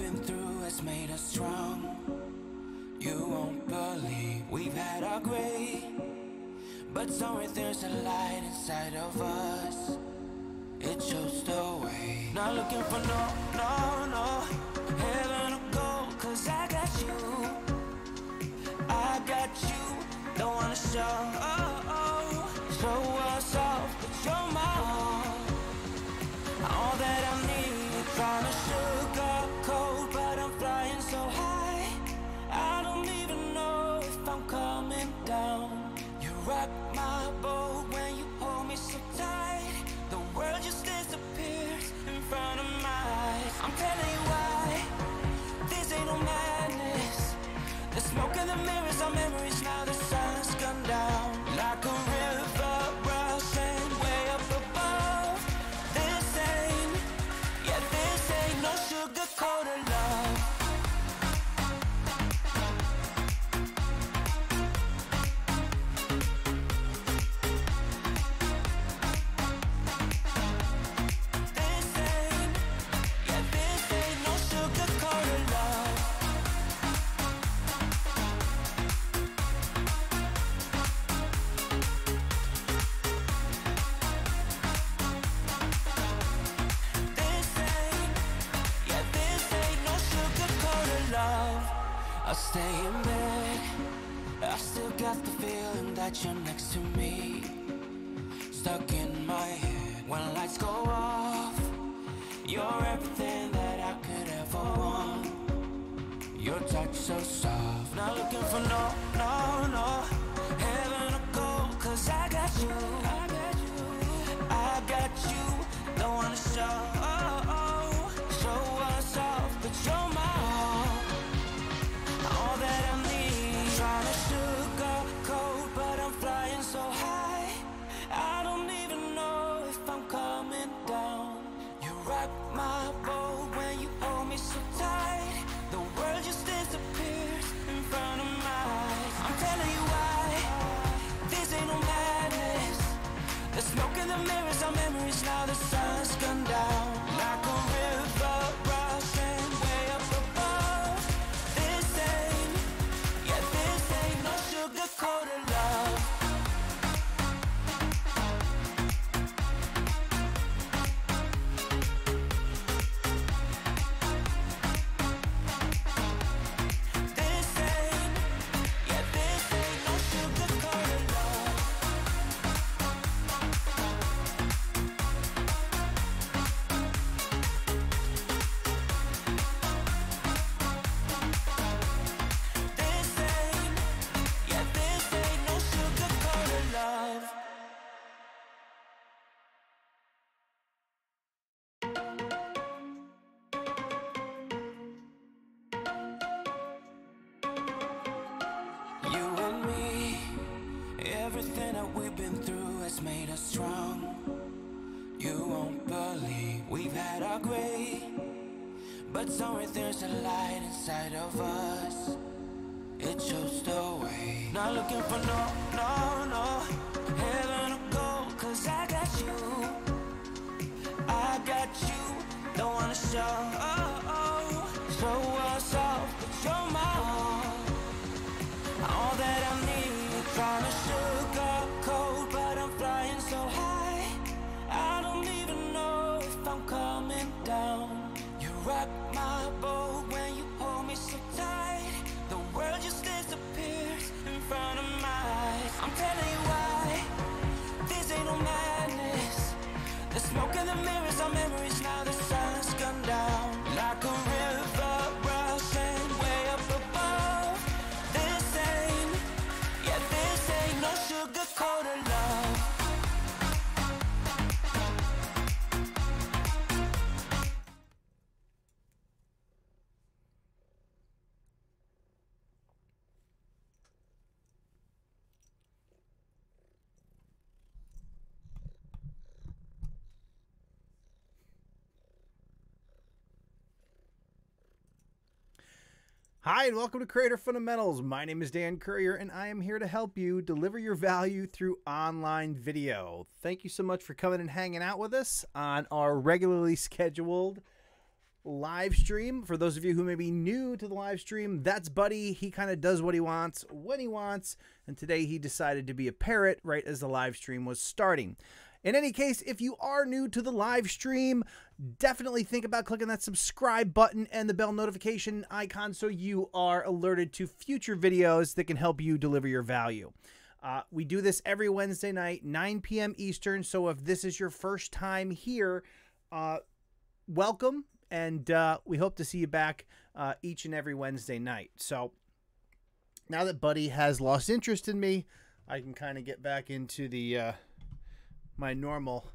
been through has made us strong. You won't believe we've had our gray, but somewhere there's a light inside of us. It shows the way. Not looking for no heaven or gold, 'cause I got you. I got you. Don't wanna show us off, but you're my all that I need. Trying to sugarcoat, but I'm flying so high. I don't even know if I'm coming down. You rock my boat when you hold me so tight. The world just disappears in front of my eyes. I'm telling you why, this ain't no madness. The smoke and the mirrors are memories now. The sun's gone down like a river rushing way up above. This ain't no sugar-coated love. This ain't no sugar-coated love. I stay in bed, I still got the feeling that you're next to me. Stuck in my head when lights go off. You're everything that I could ever want. Your touch so soft. Not looking for no heaven or gold, 'cause I got you. I got you. Don't wanna show us off, but you're my all that I need. Trying to sugarcoat, but I'm flying so high. I don't even know if I'm coming down. You rock my boat when you hold me so tight. The world just disappears in front of my eyes. I'm telling you why, this ain't no madness. The smoke and the mirrors are memories now. The sun's gone down like a river rushing way up above. This ain't no sugar-coated love. This ain't no sugar-coated love. This ain't no sugar-coated love. You and me, everything that we've been through has made us strong. You won't believe we've had our gray, but somewhere there's a light inside of us. It shows the way. Not looking for no heaven or gold, 'cause I got you. I got you. Don't wanna show us off, but you're my all that I need. Trying to sugarcoat, but I'm flying so high. I don't even know if I'm coming down. You rock my boat when you hold me so tight. The world just disappears in front of my eyes. I'm telling you why, this ain't no madness. The smoke and the mirrors are memories now. The sun's gone down like a river rushing way up above. This ain't no sugar-coated love. Hi, and welcome to Creator Fundamentals. My name is Dan Courier, and I am here to help you deliver your value through online video. Thank you so much for coming and hanging out with us on our regularly scheduled live stream. For those of you who may be new to the live stream, that's Buddy. He kind of does what he wants when he wants, and today he decided to be a parrot right as the live stream was starting. In any case, if you are new to the live stream, definitely think about clicking that subscribe button and the bell notification icon so you are alerted to future videos that can help you deliver your value. We do this every Wednesday night, 9 p.m. Eastern, so if this is your first time here, welcome, and we hope to see you back each and every Wednesday night. So now that Buddy has lost interest in me, I can kind of get back into the my normal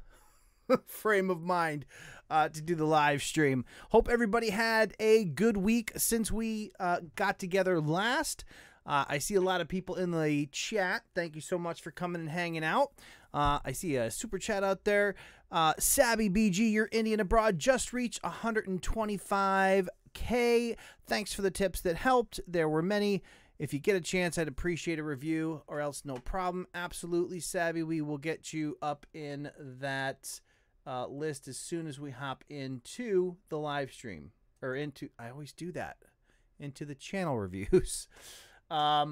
frame of mind to do the live stream. Hope everybody had a good week since we got together last. I see a lot of people in the chat. Thank you so much for coming and hanging out. I see a super chat out there. Sabby BG, your Indian abroad just reached 125K. Thanks for the tips that helped. There were many. If you get a chance, I'd appreciate a review, or else no problem. Absolutely, Sabby. We will get you up in that list as soon as we hop into the live stream. Or into, I always do that, into the channel reviews. Let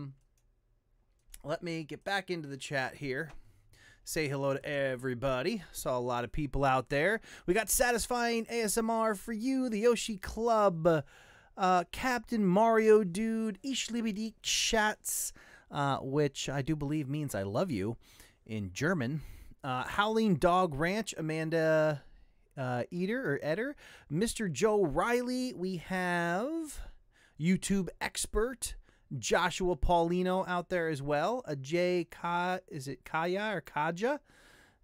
me get back into the chat here. Say hello to everybody. Saw a lot of people out there. We got Satisfying ASMR for you, the Yoshi Club, Captain Mario Dude, Ishlibidik Chats, which I do believe means I love you in German. Howling Dog Ranch, Amanda Eater or Eder, Mr. Joe Riley. We have YouTube Expert, Joshua Paulino out there as well. A J Ka, is it Kaya or Kaja?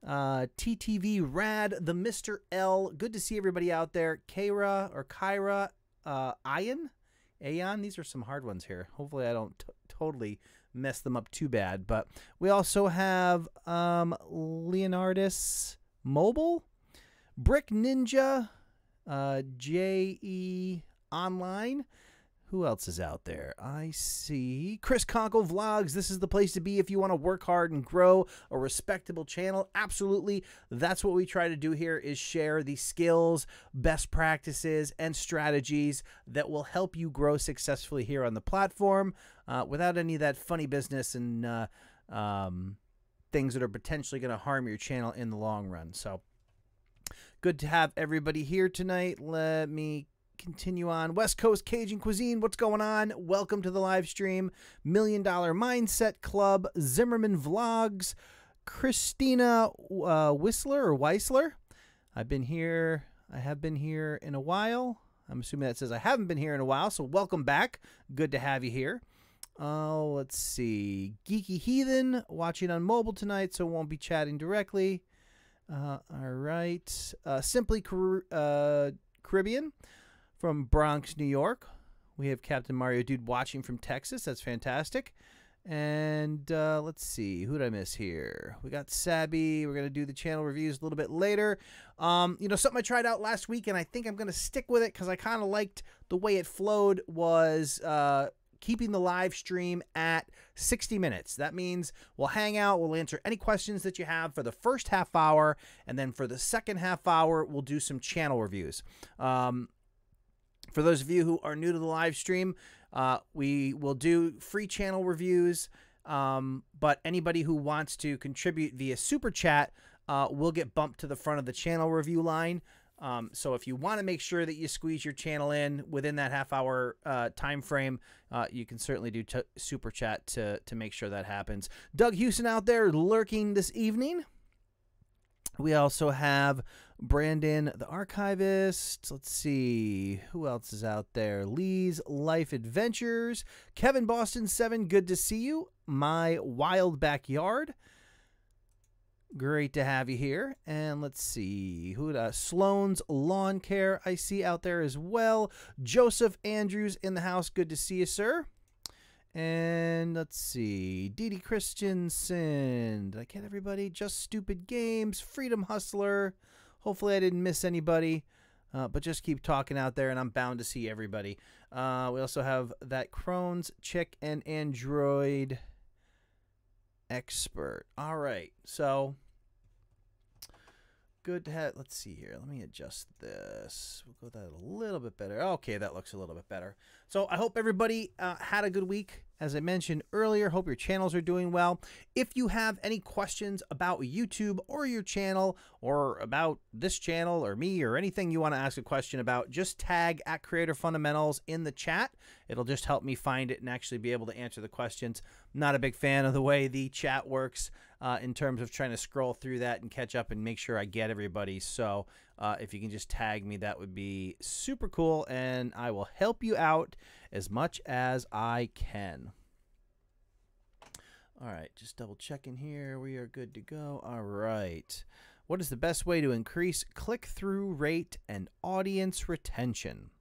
TTV Rad, the Mr. L. Good to see everybody out there. Kyra or Kyra, Ayan. These are some hard ones here. Hopefully I don't totally mess them up too bad. But we also have Leonardus Mobile, Brick Ninja, JE Online. Who else is out there? I see Chris Conkle Vlogs. This is the place to be if you want to work hard and grow a respectable channel. Absolutely. That's what we try to do here, is share the skills, best practices, and strategies that will help you grow successfully here on the platform without any of that funny business and things that are potentially going to harm your channel in the long run. So good to have everybody here tonight. Let me continue on. West Coast Cajun Cuisine, what's going on? Welcome to the live stream. $1 Million Mindset Club, Zimmerman Vlogs, Christina Whistler or Weisler. I have been here in a while. I'm assuming that says I haven't been here in a while, so welcome back. Good to have you here. Let's see. Geeky Heathen watching on mobile tonight, so won't be chatting directly. All right. Simply Caribbean from Bronx, New York. We have Captain Mario Dude watching from Texas. That's fantastic. And let's see. Who did I miss here? We got Sabby. We're going to do the channel reviews a little bit later. You know, something I tried out last week, and I think I'm going to stick with it because I kind of liked the way it flowed, was keeping the live stream at 60 minutes. That means we'll hang out, we'll answer any questions that you have for the first half hour, and then for the second half hour, we'll do some channel reviews. For those of you who are new to the live stream, we will do free channel reviews, but anybody who wants to contribute via Super Chat will get bumped to the front of the channel review line. So if you want to make sure that you squeeze your channel in within that half-hour time frame, you can certainly do Super Chat to make sure that happens. Doug Houston out there lurking this evening. We also have Brandon, the archivist. Let's see. Who else is out there? Lee's Life Adventures. Kevin Boston 7, good to see you. My Wild Backyard. Great to have you here. And let's see. Who Sloan's Lawn Care I see out there as well. Joseph Andrews in the house. Good to see you, sir. And let's see. Didi Christensen. Did I get everybody? Just Stupid Games. Freedom Hustler. Hopefully I didn't miss anybody. But just keep talking out there, and I'm bound to see everybody. We also have that Crohn's Chick and Android Expert. All right. So good to have. Let's see here. Let me adjust this. We'll go that a little bit better. Okay, that looks a little bit better. So I hope everybody had a good week. As I mentioned earlier, hope your channels are doing well. If you have any questions about YouTube or your channel or about this channel or me or anything you want to ask a question about, just tag at Creator Fundamentals in the chat. It'll just help me find it and actually be able to answer the questions. Not a big fan of the way the chat works in terms of trying to scroll through that and catch up and make sure I get everybody. So if you can just tag me, that would be super cool, and I will help you out as much as I can. All right, just double checking here. We are good to go. All right. What is the best way to increase click-through rate and audience retention?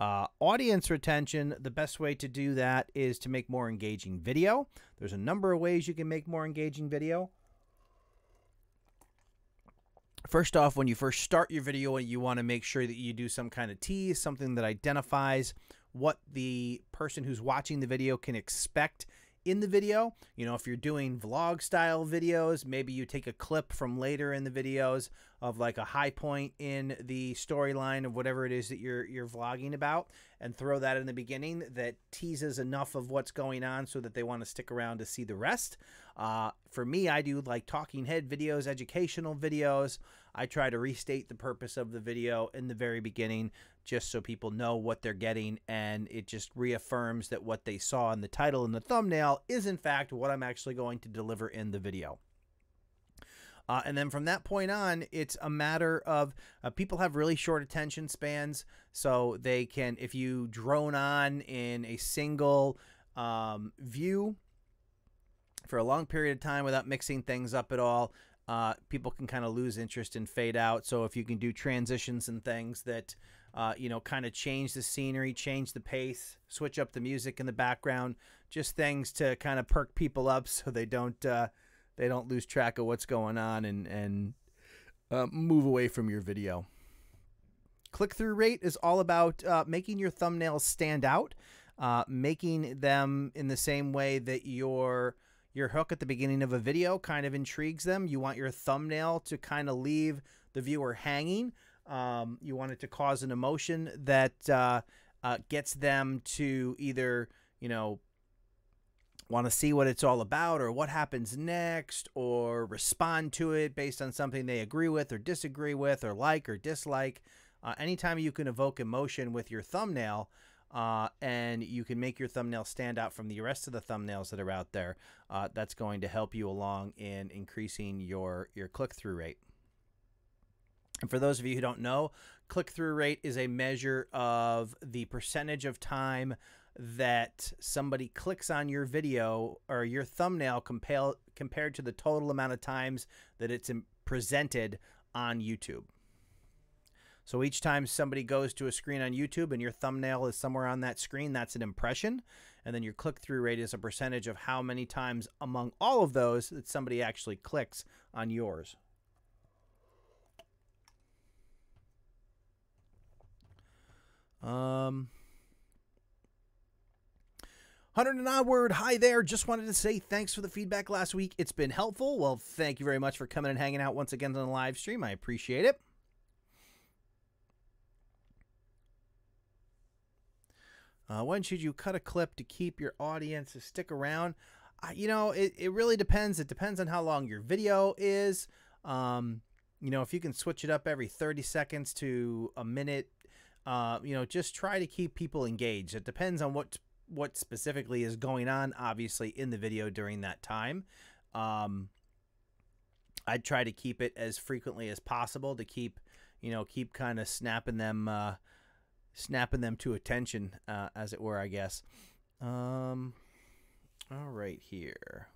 Audience retention, the best way to do that is to make more engaging video. There's a number of ways you can make more engaging video. First off, when you first start your video, you want to make sure that you do some kind of tease, something that identifies what the person who's watching the video can expect in the video. You know, if you're doing vlog style videos, maybe you take a clip from later in the videos of like a high point in the storyline of whatever it is that you're vlogging about, and throw that in the beginning that teases enough of what's going on so that they want to stick around to see the rest. For me, I do like talking head videos, educational videos. I try to restate the purpose of the video in the very beginning just so people know what they're getting, and it just reaffirms that what they saw in the title and the thumbnail is in fact what I'm actually going to deliver in the video. And then from that point on, it's a matter of people have really short attention spans, so they can, if you drone on in a single view for a long period of time without mixing things up at all, people can kind of lose interest and fade out. So if you can do transitions and things that, you know, kind of change the scenery, change the pace, switch up the music in the background, just things to kind of perk people up so they don't lose track of what's going on and move away from your video. Click-through rate is all about making your thumbnails stand out, making them in the same way that your hook at the beginning of a video kind of intrigues them. You want your thumbnail to kind of leave the viewer hanging. You want it to cause an emotion that gets them to either, you know, want to see what it's all about or what happens next, or respond to it based on something they agree with or disagree with or like or dislike. Anytime you can evoke emotion with your thumbnail, and you can make your thumbnail stand out from the rest of the thumbnails that are out there, that's going to help you along in increasing your click-through rate. And for those of you who don't know, click-through rate is a measure of the percentage of time that somebody clicks on your video or your thumbnail compared to the total amount of times that it's presented on YouTube. So each time somebody goes to a screen on YouTube and your thumbnail is somewhere on that screen, that's an impression. And then your click-through rate is a percentage of how many times among all of those that somebody actually clicks on yours. Hundred and Onward, hi there. Just wanted to say thanks for the feedback last week. It's been helpful. Well, thank you very much for coming and hanging out once again on the live stream. I appreciate it. When should you cut a clip to keep your audience to stick around? You know, it really depends. It depends on how long your video is. You know, if you can switch it up every 30 seconds to a minute, you know, just try to keep people engaged. It depends on what specifically is going on, obviously, in the video during that time. I'd try to keep it as frequently as possible to keep kind of snapping them to attention, as it were, I guess. All right here.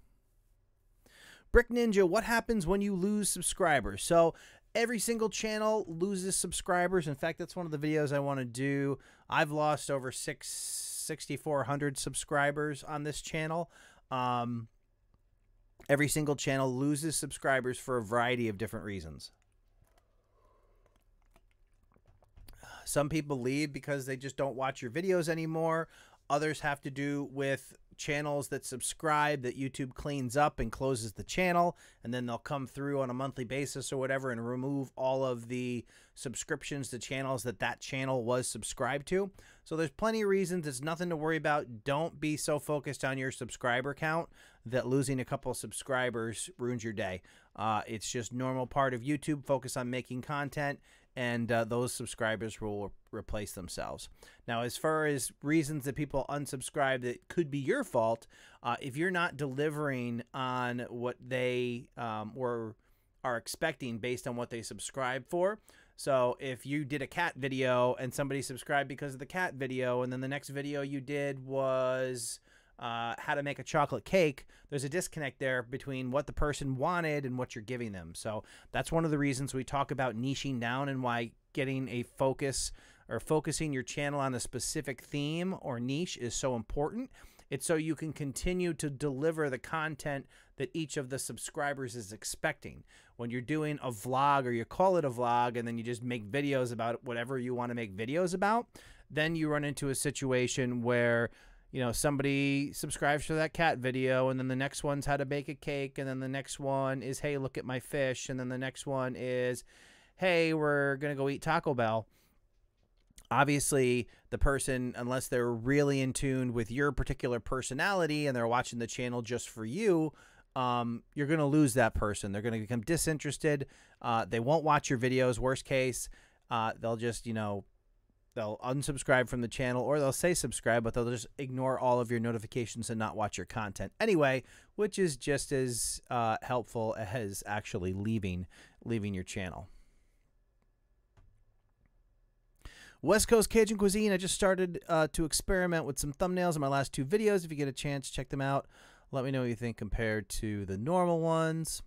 Brick Ninja, what happens when you lose subscribers? So every single channel loses subscribers. In fact, that's one of the videos I want to do. I've lost over 6,400 subscribers on this channel. Every single channel loses subscribers for a variety of different reasons. Some people leave because they just don't watch your videos anymore. Others have to do with channels that subscribe that YouTube cleans up and closes the channel, and then they'll come through on a monthly basis or whatever and remove all of the subscriptions to channels that channel was subscribed to. So there's plenty of reasons. It's nothing to worry about. Don't be so focused on your subscriber count that losing a couple of subscribers ruins your day. It's just normal part of YouTube. Focus on making content, and those subscribers will replace themselves. Now, as far as reasons that people unsubscribe that could be your fault, if you're not delivering on what they or are expecting based on what they subscribe for. So if you did a cat video and somebody subscribed because of the cat video, and then the next video you did was how to make a chocolate cake, there's a disconnect there between what the person wanted and what you're giving them. So that's one of the reasons we talk about niching down and why getting a focus or focusing your channel on a specific theme or niche is so important. It's so you can continue to deliver the content that each of the subscribers is expecting. When you're doing a vlog, or you call it a vlog, and then you just make videos about whatever you want to make videos about, then you run into a situation where, you know, somebody subscribes to that cat video, and then the next one's how to bake a cake, and then the next one is, hey, look at my fish, and then the next one is, hey, we're going to go eat Taco Bell. Obviously, the person, unless they're really in tune with your particular personality and they're watching the channel just for you, you're going to lose that person. They're going to become disinterested. They won't watch your videos. Worst case, they'll just, you know, they'll unsubscribe from the channel, or they'll say subscribe, but they'll just ignore all of your notifications and not watch your content anyway, which is just as helpful as actually leaving your channel. West Coast Cajun Cuisine. I just started to experiment with some thumbnails in my last 2 videos. If you get a chance, check them out. Let me know what you think compared to the normal ones.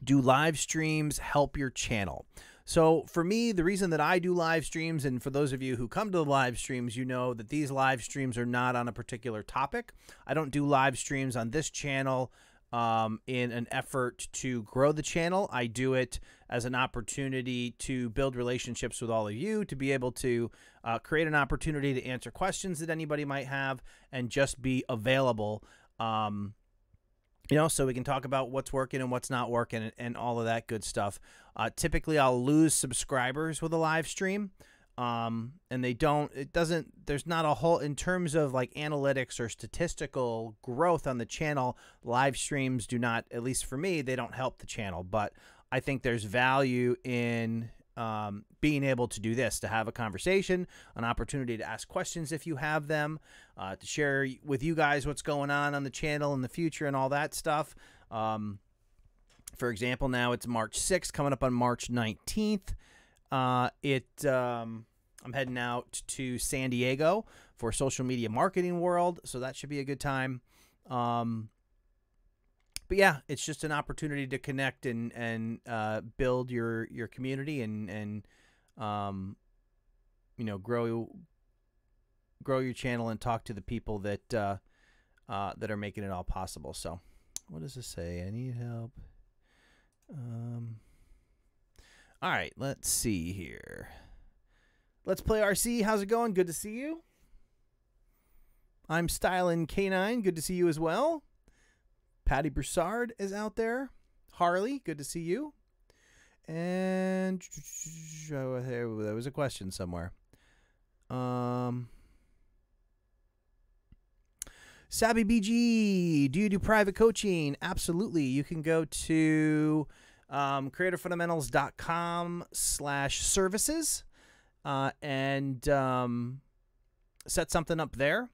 Do live streams help your channel? So for me, the reason that I do live streams, and for those of you who come to the live streams, you know that these live streams are not on a particular topic. I don't do live streams on this channel in an effort to grow the channel. I do it as an opportunity to build relationships with all of you, to be able to create an opportunity to answer questions that anybody might have, and just be available, you know, so we can talk about what's working and what's not working, and all of that good stuff. Typically, I'll lose subscribers with a live stream. And there's not a whole, in terms of like analytics or statistical growth on the channel, live streams do not, at least for me, they don't help the channel. But I think there's value in being able to do this, to have a conversation, an opportunity to ask questions if you have them, to share with you guys what's going on the channel in the future and all that stuff. For example, now it's March 6th, coming up on March 19th. I'm heading out to San Diego for Social Media Marketing World, so that should be a good time. But yeah, it's just an opportunity to connect and build your community and you know, grow your channel and talk to the people that that are making it all possible. So, what does this say? I need help. All right, let's see here. Let's Play RC. How's it going? Good to see you. I'm Stylin' K9. Good to see you as well. Patty Broussard is out there. Harley, good to see you. And there was a question somewhere. Sabby BG, do you do private coaching? Absolutely. You can go to creatorfundamentals.com/services and set something up there.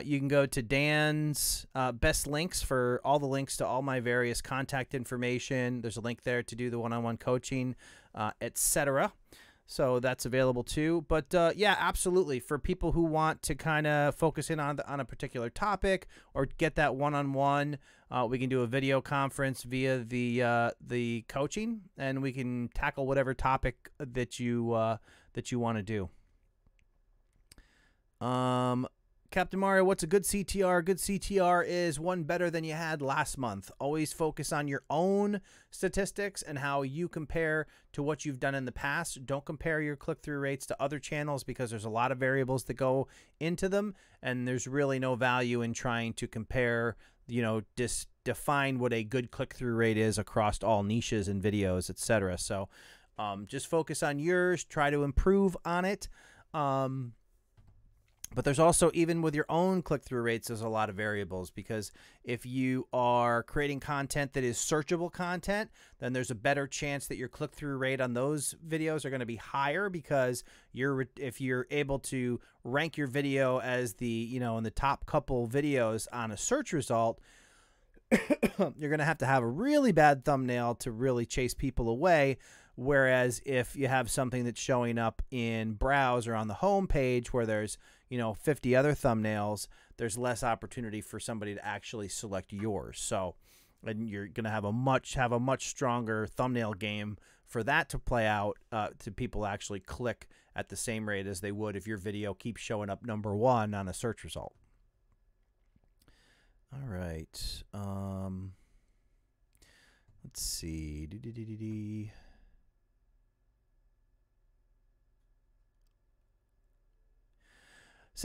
You can go to Dan's best links for all the links to all my various contact information. There's a link there to do the one-on-one coaching, etc. So that's available too. But yeah, absolutely. For people who want to kind of focus in on a particular topic or get that one-on-one, we can do a video conference via the coaching, and we can tackle whatever topic that you want to do. Captain Mario, what's a good CTR? Good CTR is one better than you had last month. Always focus on your own statistics and how you compare to what you've done in the past. Don't compare your click-through rates to other channels because there's a lot of variables that go into them, and there's really no value in trying to compare, you know, define what a good click-through rate is across all niches and videos, etc. So just focus on yours. Try to improve on it. But there's also, even with your own click-through rates, there's a lot of variables, because if you are creating content that is searchable content, then there's a better chance that your click-through rate on those videos are going to be higher, because if you're able to rank your video as the, you know, in the top couple videos on a search result, you're going to have a really bad thumbnail to really chase people away. Whereas if you have something that's showing up in browse or on the home page where there's, you know, 50 other thumbnails, there's less opportunity for somebody to actually select yours. So, and you're going to have a much stronger thumbnail game for that to play out, to people actually click at the same rate as they would if your video keeps showing up #1 on a search result. All right. Let's see.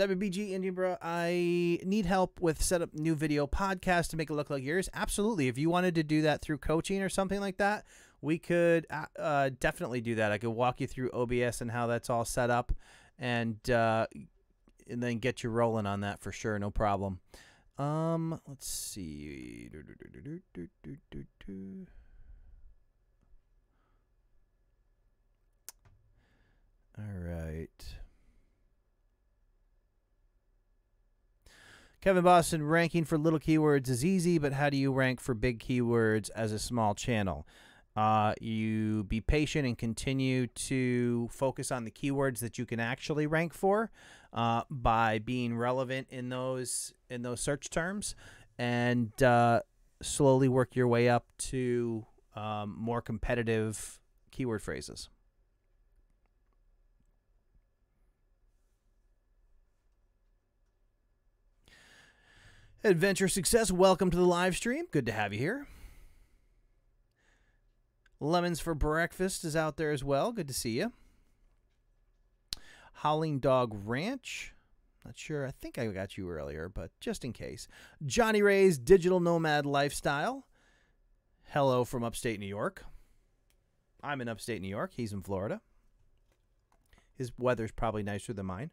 BG Indian Bro, I need help with set up new video podcast to make it look like yours. Absolutely. If you wanted to do that through coaching or something like that, we could definitely do that. I could walk you through OBS and how that's all set up, and then get you rolling on that for sure. No problem. Let's see. All right. Kevin Boston, ranking for little keywords is easy, but how do you rank for big keywords as a small channel? You be patient and continue to focus on the keywords that you can actually rank for, by being relevant in those search terms, and slowly work your way up to more competitive keyword phrases. Adventure Success, welcome to the live stream. Good to have you here. Lemons for Breakfast is out there as well. Good to see you. Howling Dog Ranch. Not sure. I think I got you earlier, but just in case. Johnny Ray's Digital Nomad Lifestyle. Hello from upstate New York. I'm in upstate New York. He's in Florida. His weather's probably nicer than mine.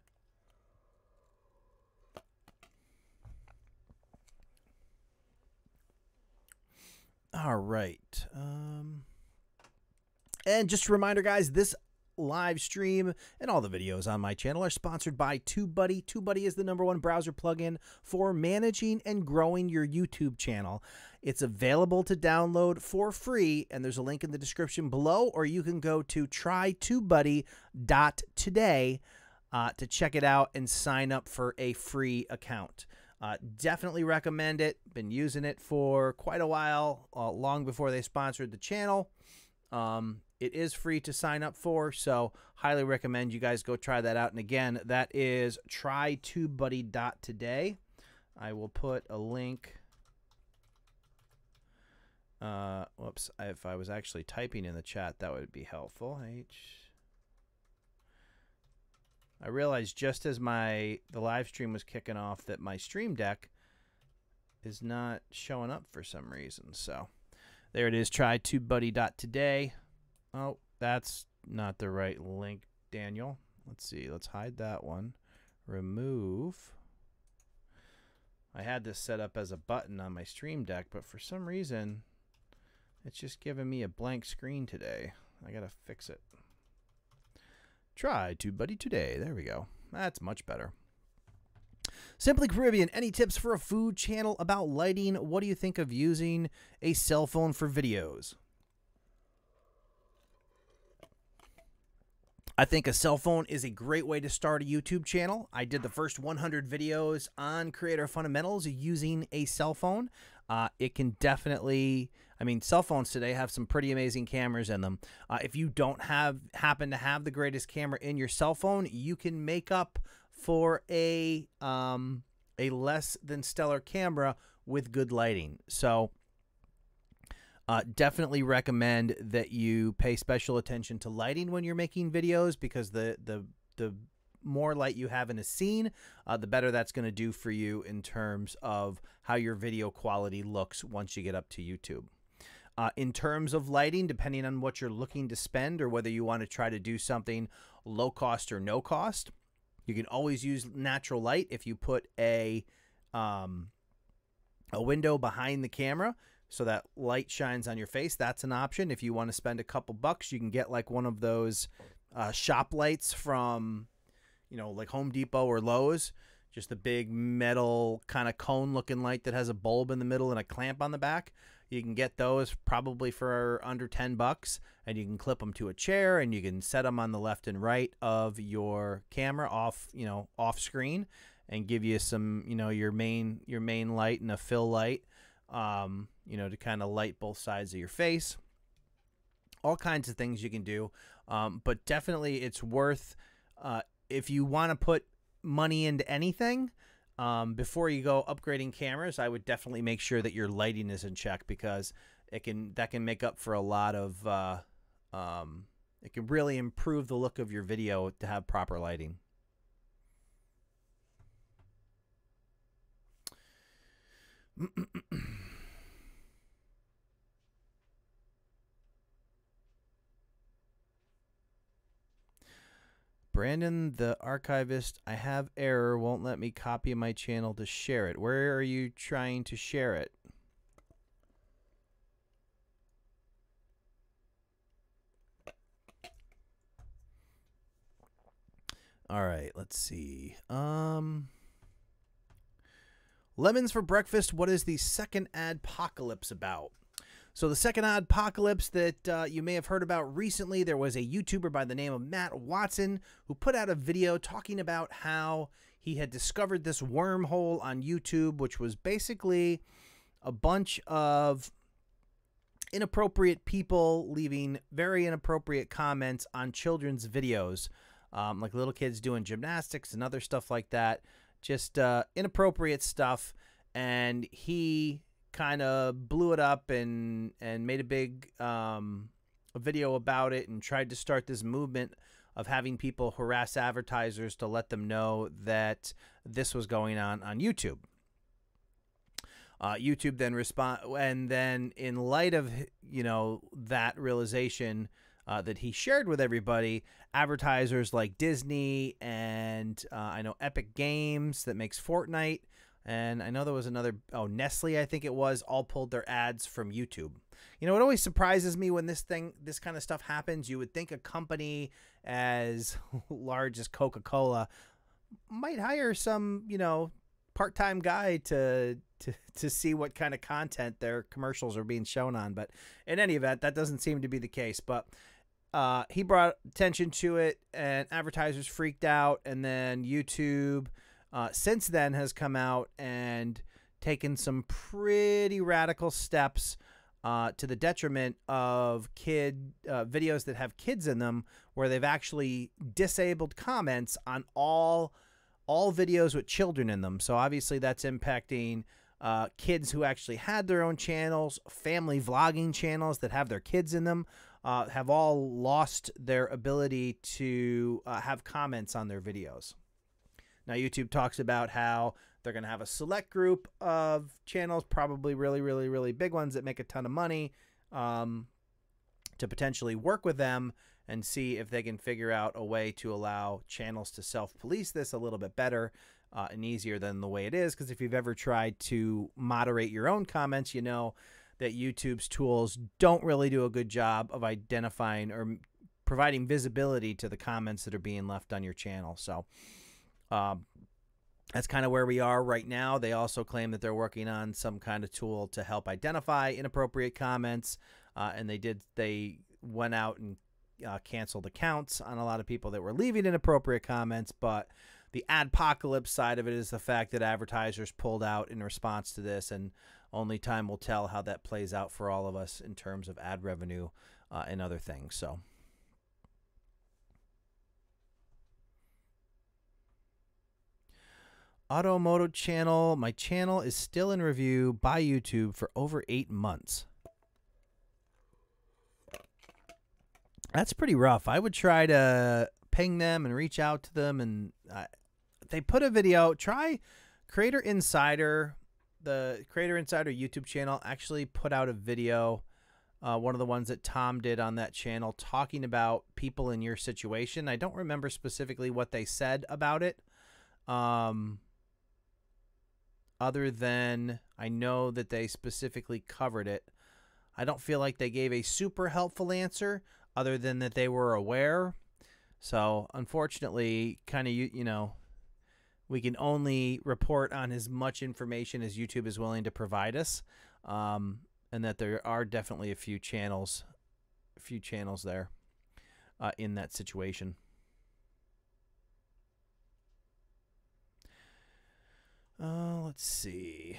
All right. And just a reminder, guys, this live stream and all the videos on my channel are sponsored by TubeBuddy. TubeBuddy is the #1 browser plugin for managing and growing your YouTube channel. It's available to download for free, and there's a link in the description below, or you can go to trytubebuddy.today to check it out and sign up for a free account. Definitely recommend it. Been using it for quite a while, long before they sponsored the channel. It is free to sign up for, so highly recommend you guys go try that out. And again, that is trytubebuddy.today. I will put a link. Whoops, if I was actually typing in the chat, that would be helpful. I realized just as the live stream was kicking off that my Stream Deck is not showing up for some reason. So there it is, trytubebuddy.today. Oh, that's not the right link, Daniel. Let's see. Let's hide that one. Remove. I had this set up as a button on my Stream Deck, but for some reason, it's just giving me a blank screen today. I got to fix it. Try TubeBuddy today. There we go. That's much better. Simply Caribbean, any tips for a food channel about lighting? What do you think of using a cell phone for videos? I think a cell phone is a great way to start a YouTube channel. I did the first 100 videos on Creator Fundamentals using a cell phone. It can definitely, I mean, cell phones today have some pretty amazing cameras in them. If you don't happen to have the greatest camera in your cell phone, you can make up for a less than stellar camera with good lighting. So definitely recommend that you pay special attention to lighting when you're making videos, because the more light you have in a scene, the better that's going to do for you in terms of how your video quality looks once you get up to YouTube. In terms of lighting, depending on what you're looking to spend or whether you want to try to do something low cost or no cost, you can always use natural light. If you put a window behind the camera so that light shines on your face, that's an option. If you want to spend a couple bucks, you can get like one of those shop lights from, you know, like Home Depot or Lowe's, just a big metal kind of cone looking light that has a bulb in the middle and a clamp on the back. You can get those probably for under 10 bucks, and you can clip them to a chair, and you can set them on the left and right of your camera off screen, and give you some, you know, your main light and a fill light, you know, to kind of light both sides of your face. All kinds of things you can do, but definitely it's worth, if you want to put money into anything, before you go upgrading cameras, I would definitely make sure that your lighting is in check, because that can make up for a lot of, it can really improve the look of your video to have proper lighting. Brandon, the archivist, I have error, won't let me copy my channel to share it. Where are you trying to share it? All right, let's see. Lemons for breakfast. What is the second adpocalypse about? So the second adpocalypse that you may have heard about recently, there was a YouTuber by the name of Matt Watson who put out a video talking about how he had discovered this wormhole on YouTube, which was basically a bunch of inappropriate people leaving very inappropriate comments on children's videos, like little kids doing gymnastics and other stuff like that. Just inappropriate stuff. And he kind of blew it up and made a big video about it, and tried to start this movement of having people harass advertisers to let them know that this was going on YouTube. YouTube then and then in light of, you know, that realization that he shared with everybody, advertisers like Disney and I know Epic Games that makes Fortnite, and I know there was another, Nestle, I think it was, all pulled their ads from YouTube. You know, it always surprises me when this kind of stuff happens. You would think a company as large as Coca-Cola might hire some, you know, part-time guy to see what kind of content their commercials are being shown on. But in any event, that doesn't seem to be the case. But he brought attention to it, and advertisers freaked out, and then YouTube since then has come out and taken some pretty radical steps to the detriment of videos that have kids in them, where they've actually disabled comments on all videos with children in them. So obviously that's impacting kids who actually had their own channels, family vlogging channels that have their kids in them, have all lost their ability to have comments on their videos. Now, YouTube talks about how they're going to have a select group of channels, probably really, really, really big ones that make a ton of money, to potentially work with them and see if they can figure out a way to allow channels to self-police this a little bit better and easier than the way it is. Because if you've ever tried to moderate your own comments, you know that YouTube's tools don't really do a good job of identifying or providing visibility to the comments that are being left on your channel. So that's kind of where we are right now. They also claim that they're working on some kind of tool to help identify inappropriate comments, and they went out and canceled accounts on a lot of people that were leaving inappropriate comments. But the adpocalypse side of it is the fact that advertisers pulled out in response to this, and only time will tell how that plays out for all of us in terms of ad revenue and other things. So Automoto channel. My channel is still in review by YouTube for over 8 months. That's pretty rough. I would try to ping them and reach out to them, and they put a video. Try Creator Insider. The Creator Insider YouTube channel actually put out a video, one of the ones that Tom did on that channel, talking about people in your situation. I don't remember specifically what they said about it, other than I know that they specifically covered it. I don't feel like they gave a super helpful answer, other than that they were aware. So, unfortunately, kind of, you know, we can only report on as much information as YouTube is willing to provide us, and that there are definitely a few channels there in that situation. Let's see.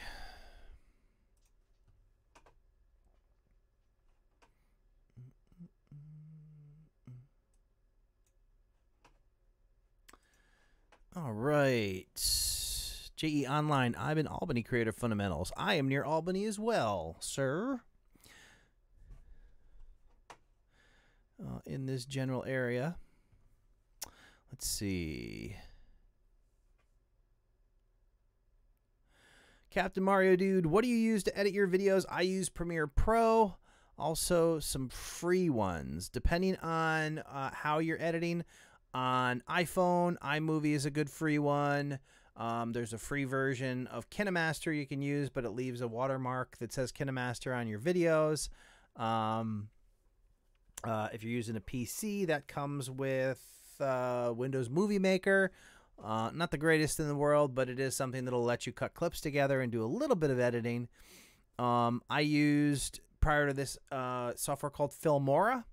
All right. JE Online. I'm in Albany, Creative Fundamentals. I am near Albany as well, sir. In this general area. Let's see. Captain Mario Dude, what do you use to edit your videos? I use Premiere Pro. Also, some free ones. Depending on how you're editing. On iPhone, iMovie is a good free one. There's a free version of KineMaster you can use, but it leaves a watermark that says KineMaster on your videos. If you're using a PC, that comes with Windows Movie Maker. Not the greatest in the world, but it is something that'll let you cut clips together and do a little bit of editing. I used, prior to this, software called Filmora.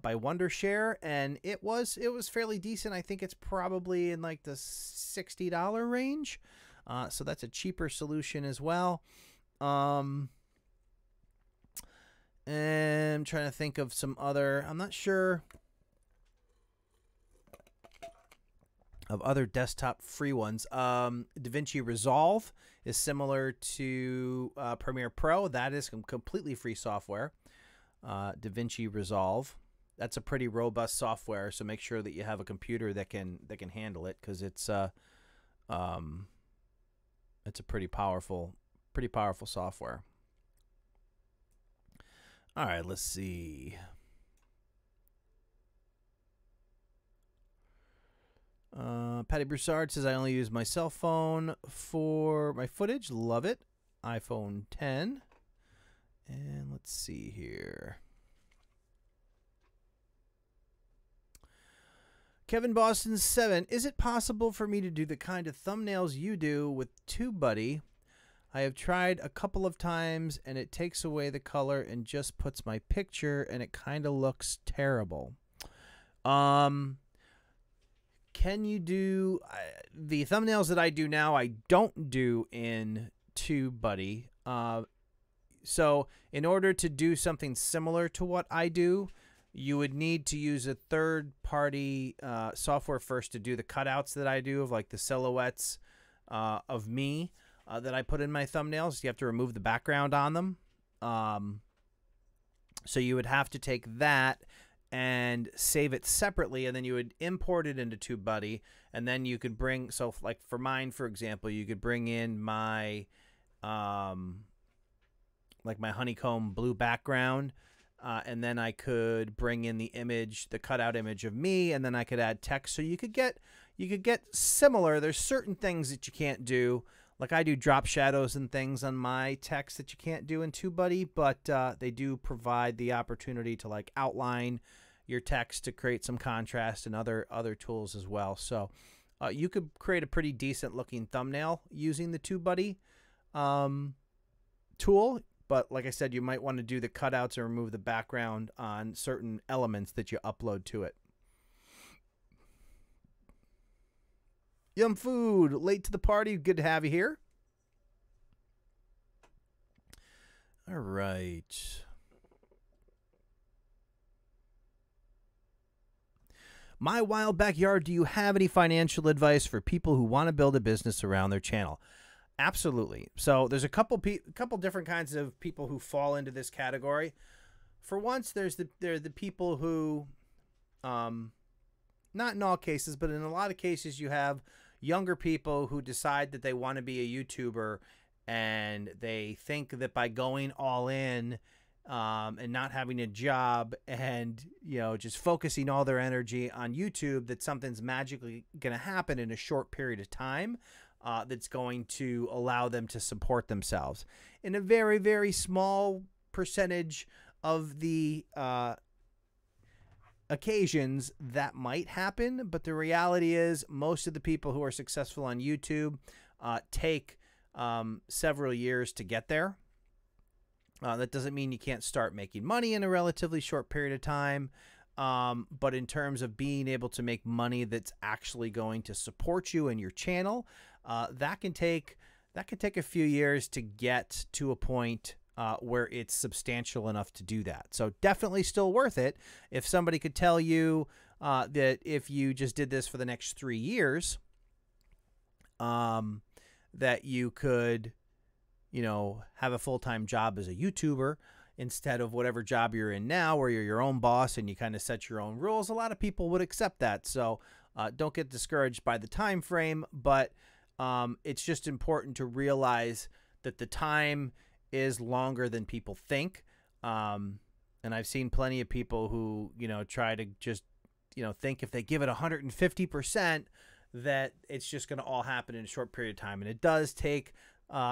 By Wondershare, and it was fairly decent. I think it's probably in like the $60 range, so that's a cheaper solution as well. And I'm trying to think of some other. I'm not sure of other desktop free ones. DaVinci Resolve is similar to Premiere Pro. That is completely free software. DaVinci Resolve. That's a pretty robust software, so make sure that you have a computer that can handle it, because it's a pretty powerful software. All right, let's see. Patty Broussard says I only use my cell phone for my footage. Love it. iPhone 10. And let's see here. Kevin Boston 7, is it possible for me to do the kind of thumbnails you do with TubeBuddy? I have tried a couple of times and it takes away the color and just puts my picture and it kind of looks terrible. Can you do the thumbnails that I do now? I don't do in TubeBuddy. So in order to do something similar to what I do, you would need to use a third-party software first to do the cutouts that I do of like the silhouettes of me that I put in my thumbnails. You have to remove the background on them. So you would have to take that and save it separately, and then you would import it into TubeBuddy, and then you could bring, so like for mine, for example, you could bring in my like my honeycomb blue background, and then I could bring in the image, the cutout image of me, and then I could add text. So you could get similar. There's certain things that you can't do. Like I do drop shadows and things on my text that you can't do in TubeBuddy, but they do provide the opportunity to like outline your text to create some contrast and other tools as well. So you could create a pretty decent looking thumbnail using the TubeBuddy tool. But like I said, you might want to do the cutouts and remove the background on certain elements that you upload to it. Yum Food, late to the party. Good to have you here. All right. My Wild Backyard, do you have any financial advice for people who want to build a business around their channel? Absolutely. So there's a couple different kinds of people who fall into this category. For once, there are the people who, not in all cases, but in a lot of cases, you have younger people who decide that they want to be a YouTuber, and they think that by going all in and not having a job and, you know, just focusing all their energy on YouTube, that something's magically going to happen in a short period of time that's going to allow them to support themselves. In a very, very small percentage of the occasions that might happen, but the reality is most of the people who are successful on YouTube take several years to get there. That doesn't mean you can't start making money in a relatively short period of time, but in terms of being able to make money that's actually going to support you and your channel, that can take a few years to get to a point where it's substantial enough to do that. So definitely still worth it. If somebody could tell you that if you just did this for the next 3 years, that you could, you know, have a full-time job as a YouTuber instead of whatever job you're in now, where you're your own boss and you kind of set your own rules, a lot of people would accept that. So don't get discouraged by the time frame, but it's just important to realize that the time is longer than people think. And I've seen plenty of people who, you know, try to just, you know, think if they give it 150%, that it's just going to all happen in a short period of time. And it does take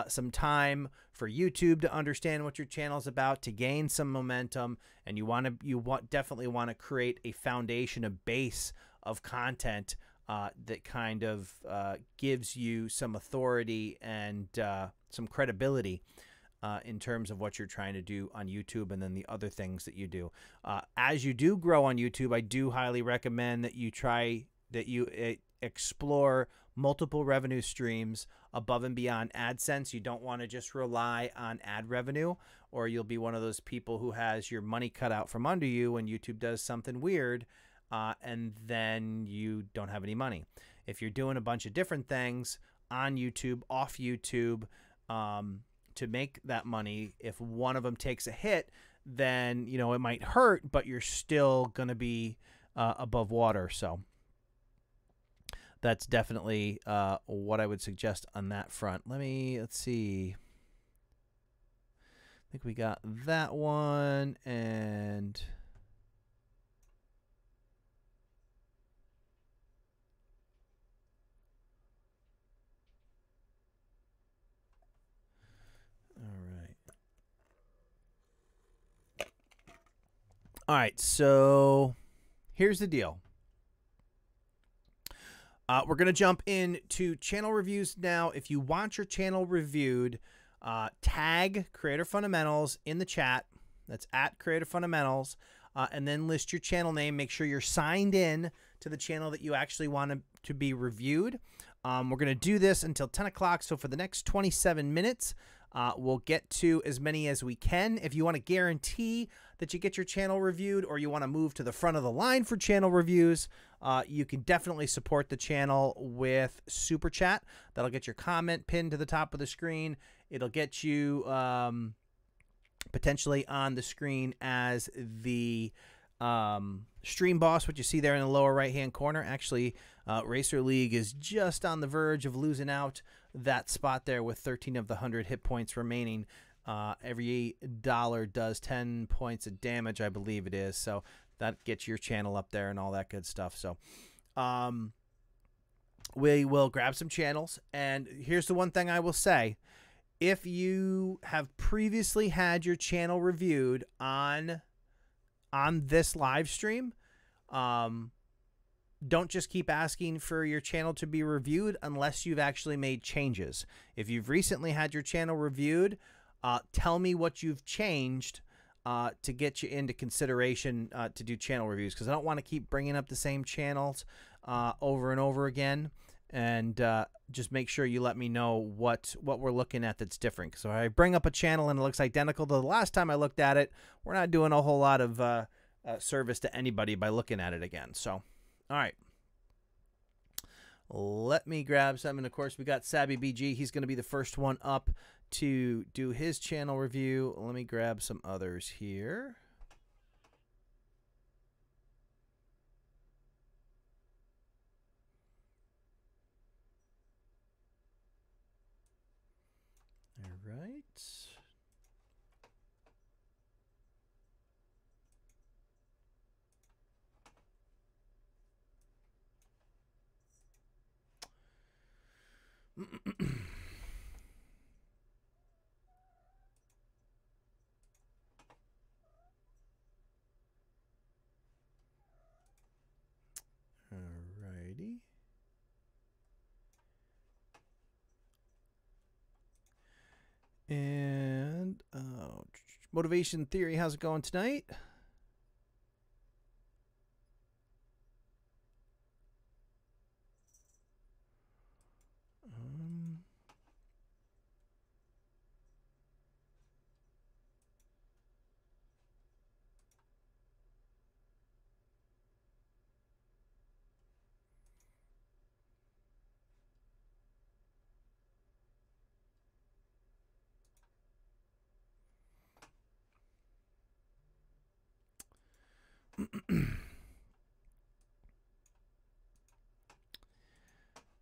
some time for YouTube to understand what your channel is about, to gain some momentum, and you definitely want to create a foundation, a base of content that kind of gives you some authority and some credibility in terms of what you're trying to do on YouTube, and then the other things that you do. As you do grow on YouTube, I do highly recommend that you explore multiple revenue streams above and beyond AdSense. You don't want to just rely on ad revenue, or you'll be one of those people who has your money cut out from under you when YouTube does something weird, and then you don't have any money. If you're doing a bunch of different things on YouTube, off YouTube, to make that money, if one of them takes a hit, then, you know, it might hurt, but you're still going to be above water. So that's definitely what I would suggest on that front. Let's see. I think we got that one, and all right, so here's the deal. We're going to jump into channel reviews now. If you want your channel reviewed, tag Creator Fundamentals in the chat. That's at Creator Fundamentals. And then list your channel name. Make sure you're signed in to the channel that you actually want to be reviewed. We're going to do this until 10 o'clock. So for the next 27 minutes, we'll get to as many as we can. If you want to guarantee that you get your channel reviewed, or you want to move to the front of the line for channel reviews, you can definitely support the channel with Super Chat. That'll get your comment pinned to the top of the screen. It'll get you potentially on the screen as the stream boss, what you see there in the lower right-hand corner. Actually, Racer League is just on the verge of losing out that spot there with 13 of the 100 hit points remaining. Every dollar does 10 points of damage, I believe it is. So that gets your channel up there and all that good stuff. So we will grab some channels. And here's the one thing I will say. If you have previously had your channel reviewed on this live stream, don't just keep asking for your channel to be reviewed unless you've actually made changes. If you've recently had your channel reviewed, tell me what you've changed to get you into consideration to do channel reviews, because I don't want to keep bringing up the same channels over and over again. And just make sure you let me know what we're looking at that's different. So if I bring up a channel and it looks identical to the last time I looked at it, we're not doing a whole lot of service to anybody by looking at it again. So All right. Let me grab some. And of course, we got Sabby BG. He's going to be the first one up to do his channel review. Let me grab some others here. All right. Alrighty. And Motivation Theory, how's it going tonight?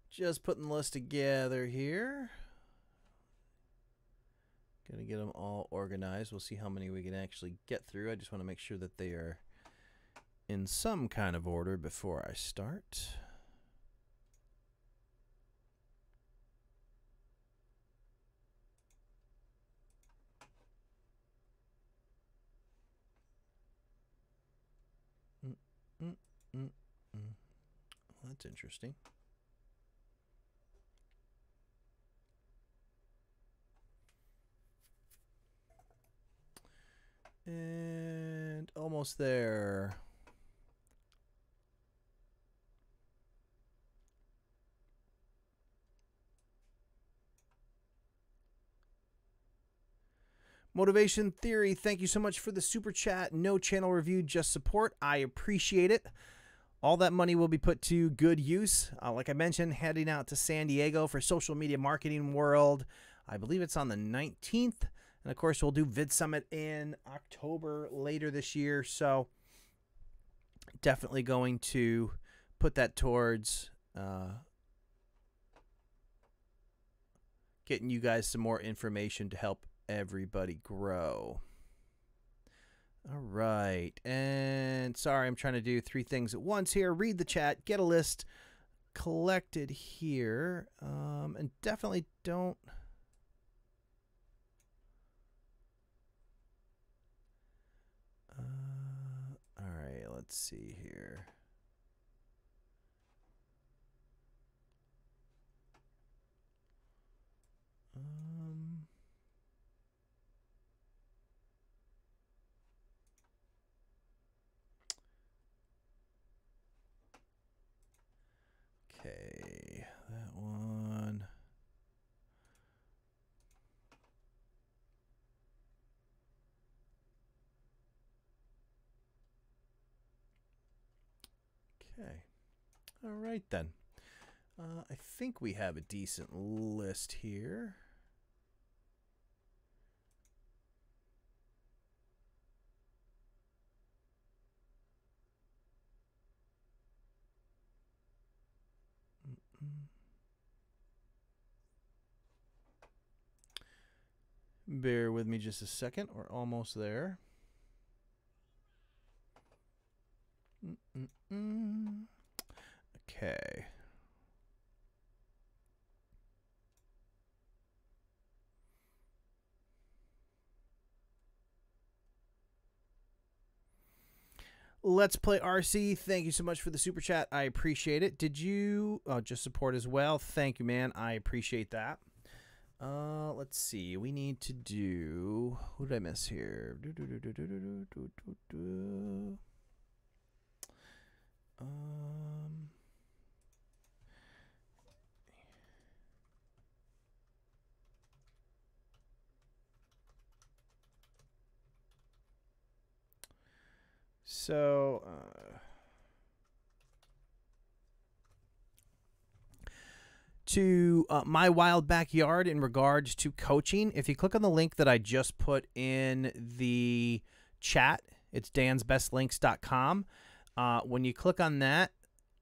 Just putting the list together here. Gonna get them all organized. We'll see how many we can actually get through. I just want to make sure that they are in some kind of order before I start. Well, that's interesting. And almost there. Motivation Theory, thank you so much for the super chat. No channel review, just support. I appreciate it. All that money will be put to good use. Like I mentioned, heading out to San Diego for Social Media Marketing World. I believe it's on the 19th. And, of course, we'll do Vid Summit in October later this year. So definitely going to put that towards getting you guys some more information to help everybody grow. All right. And sorry, I'm trying to do 3 things at once here. Read the chat, get a list collected here. And definitely don't... all right, let's see here. Okay, that one. Okay. All right, then. I think we have a decent list here. Bear with me just a second. We're almost there. Okay. Let's Play RC. Thank you so much for the super chat. I appreciate it. Did you just support as well? Thank you, man. I appreciate that. Let's see. We need to do... Who did I miss here? So, to My Wild Backyard in regards to coaching. If you click on the link that I just put in the chat, it's dansbestlinks.com. When you click on that,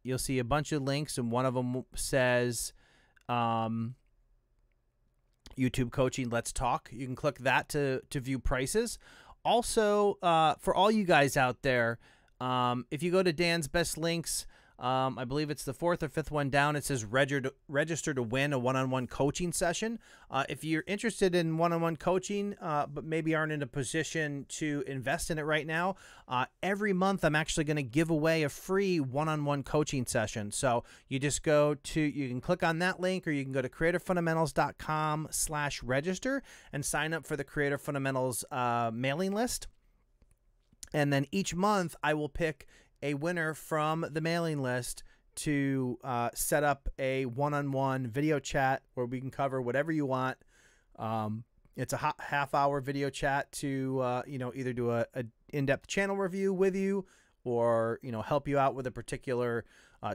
you'll see a bunch of links, and one of them says YouTube Coaching Let's Talk. You can click that to view prices. Also, for all you guys out there, if you go to Dan's Best Links, I believe it's the 4th or 5th one down, it says register to win a one-on-one coaching session. If you're interested in one-on-one coaching, but maybe aren't in a position to invest in it right now, every month I'm actually going to give away a free one-on-one coaching session. So you just you can click on that link, or you can go to creativefundamentals.com/register and sign up for the Creative Fundamentals mailing list. And then each month I will pick a winner from the mailing list to set up a one-on-one video chat where we can cover whatever you want. It's a half-hour video chat to either do a in-depth channel review with you, or help you out with a particular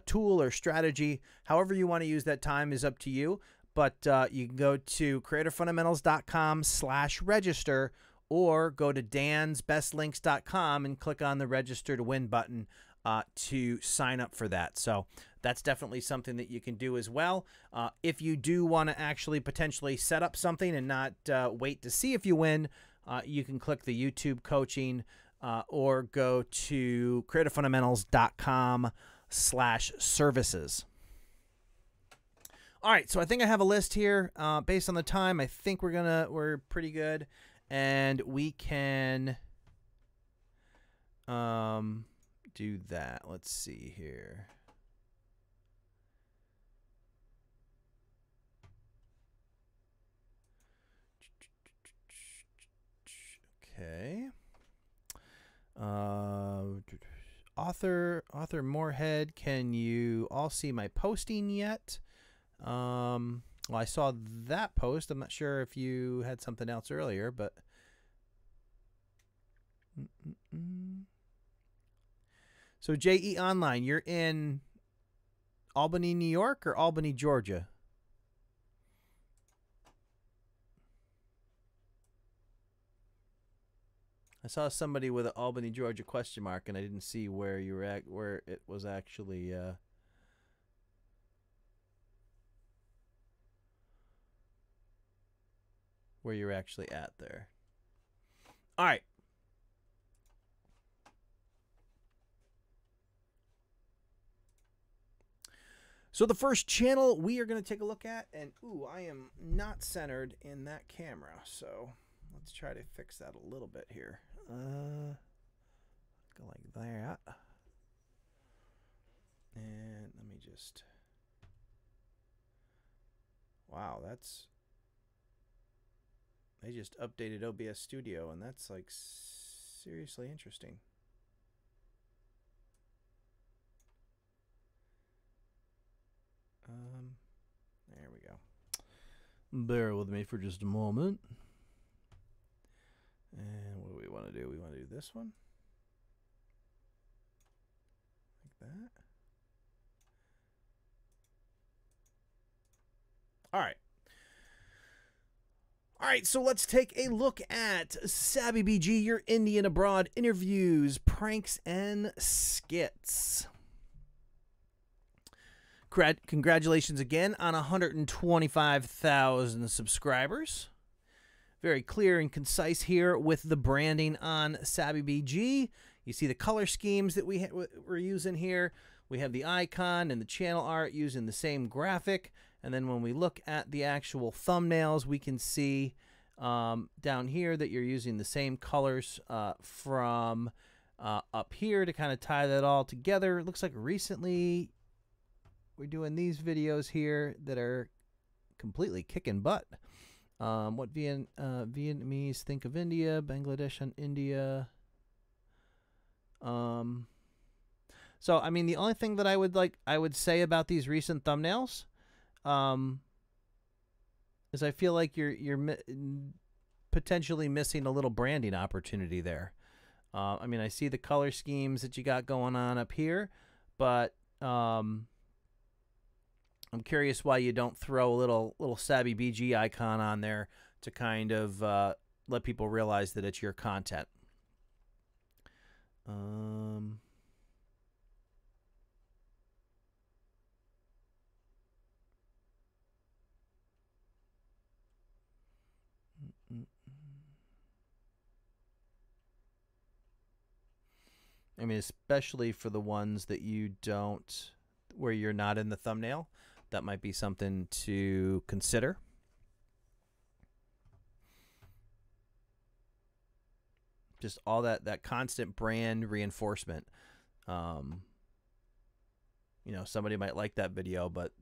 tool or strategy. However you want to use that time is up to you. But you can go to creativefundamentals.com/register, or go to dansbestlinks.com and click on the register to win button to sign up for that. So that's definitely something that you can do as well. If you do want to actually potentially set up something and not wait to see if you win, you can click the YouTube coaching or go to creativefundamentals.com/services. All right, so I think I have a list here. Based on the time, I think we're pretty good. And we can do that. Let's see here. Okay. Author Moorhead, can you all see my posting yet? Well, I saw that post. I'm not sure if you had something else earlier, but So JE Online, you're in Albany, New York, or Albany, Georgia? I saw somebody with an Albany, Georgia question mark, and I didn't see where you were at, where it was actually where you're actually at there. All right. So the first channel we are going to take a look at, and ooh, I am not centered in that camera, so let's try to fix that a little bit here. Go like that. And let me just, wow, they just updated OBS Studio, and that's like seriously interesting. There we go. Bear with me for just a moment. And what do we want to do? We want to do this one. Like that. All right. All right, so let's take a look at Savvy BG, your Indian abroad interviews, pranks, and skits. Congratulations again on 125,000 subscribers. Very clear and concise here with the branding on Savvy BG. You see the color schemes that we're using here. We have the icon and the channel art using the same graphic. And then when we look at the actual thumbnails, we can see down here that you're using the same colors from up here to kind of tie that all together. It looks like recently we're doing these videos here that are completely kicking butt. What Vietnamese think of India, Bangladesh on India. So I mean, the only thing that I would say about these recent thumbnails is I feel like you're potentially missing a little branding opportunity there. I mean, I see the color schemes that you got going on up here, but I'm curious why you don't throw a little Savvy BG icon on there to kind of let people realize that it's your content. I mean, especially for the ones that you don't, where you're not in the thumbnail, that might be something to consider. Just all that constant brand reinforcement. You know, somebody might like that video, but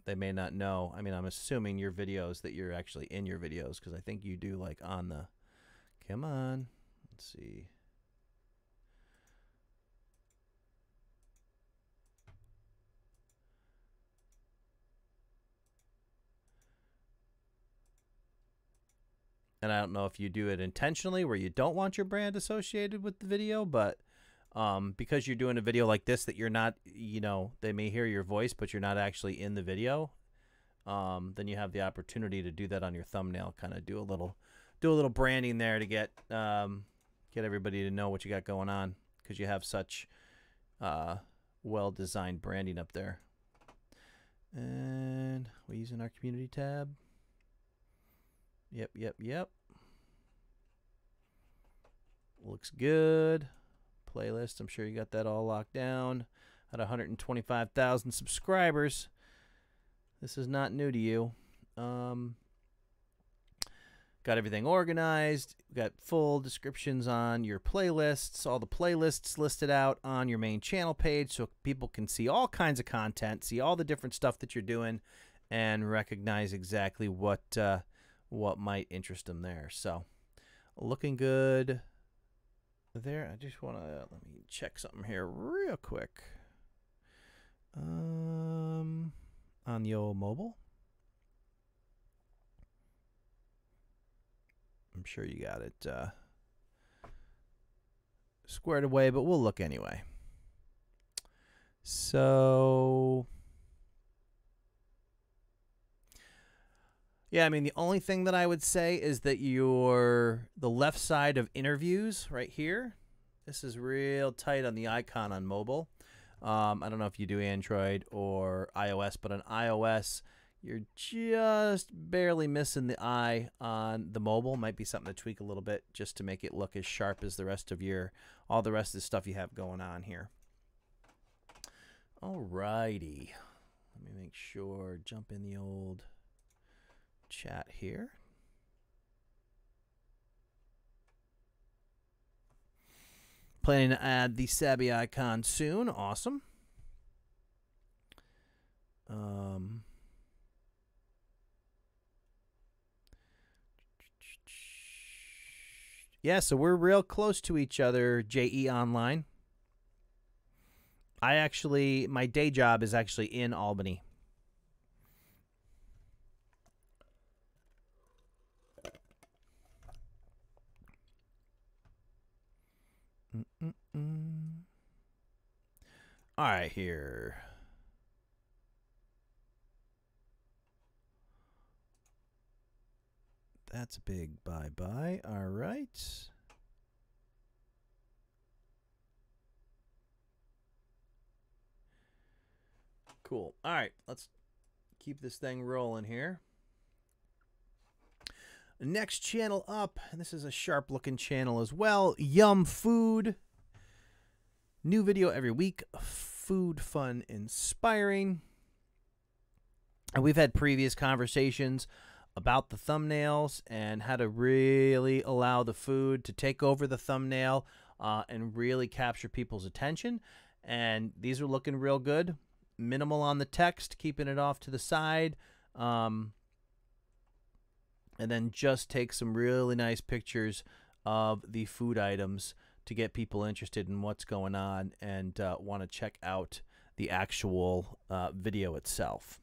they may not know. I mean, I'm assuming your videos that you're actually in your videos, because I think you do like on the, come on, let's see. And I don't know if you do it intentionally where you don't want your brand associated with the video, but because you're doing a video like this that you're not, you know, they may hear your voice, but you're not actually in the video, then you have the opportunity to do that on your thumbnail, kind of do a little branding there to get everybody to know what you got going on, because you have such well-designed branding up there. And we're using our community tab. Yep. Looks good. Playlist, I'm sure you got that all locked down. At 125,000 subscribers. This is not new to you. Got everything organized. Got full descriptions on your playlists. All the playlists listed out on your main channel page, so people can see all kinds of content, see all the different stuff that you're doing, and recognize exactly what might interest them there. So, looking good there. I just want to let me check something here real quick. On the old mobile, I'm sure you got it squared away, but we'll look anyway. So, yeah, I mean, the only thing that I would say is that the left side of interviews right here, this is real tight on the icon on mobile. I don't know if you do Android or iOS, but on iOS, you're just barely missing the eye on the mobile. Might be something to tweak a little bit just to make it look as sharp as the rest of all the rest of the stuff you have going on here. Alrighty. Let me make sure, jump in the old chat here. Planning to add the Savvy icon soon. Awesome. Yeah, so we're real close to each other, JE Online. My day job is actually in Albany. All right, here. That's a big bye-bye. All right. Cool. All right, let's keep this thing rolling here. Next channel up, and this is a sharp-looking channel as well, Yum Food. New video every week. Food, fun, inspiring. And we've had previous conversations about the thumbnails and how to really allow the food to take over the thumbnail and really capture people's attention. And these are looking real good. Minimal on the text, keeping it off to the side. And then just take some really nice pictures of the food items to get people interested in what's going on and want to check out the actual video itself.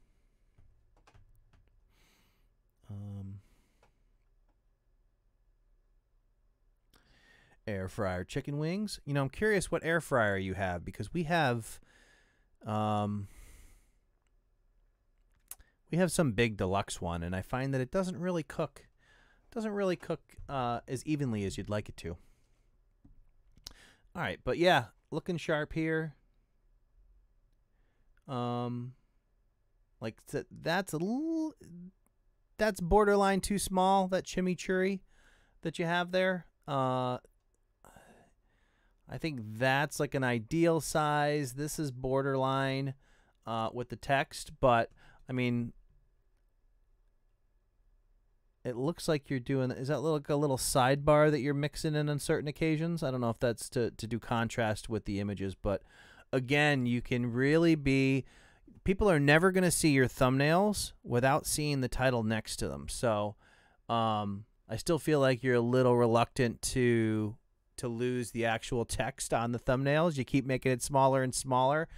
Air fryer chicken wings. You know, I'm curious what air fryer you have, because we have We have some big deluxe one, and I find that it doesn't really cook. As evenly as you'd like it to. All right, but yeah, looking sharp here. Like that's borderline too small. That chimichurri that you have there. I think that's like an ideal size. This is borderline with the text, but I mean, it looks like you're doing. Is that like a little sidebar that you're mixing in on certain occasions? I don't know if that's to do contrast with the images, but again, you can really be. People are never going to see your thumbnails without seeing the title next to them. So, I still feel like you're a little reluctant to lose the actual text on the thumbnails. You keep making it smaller and smaller.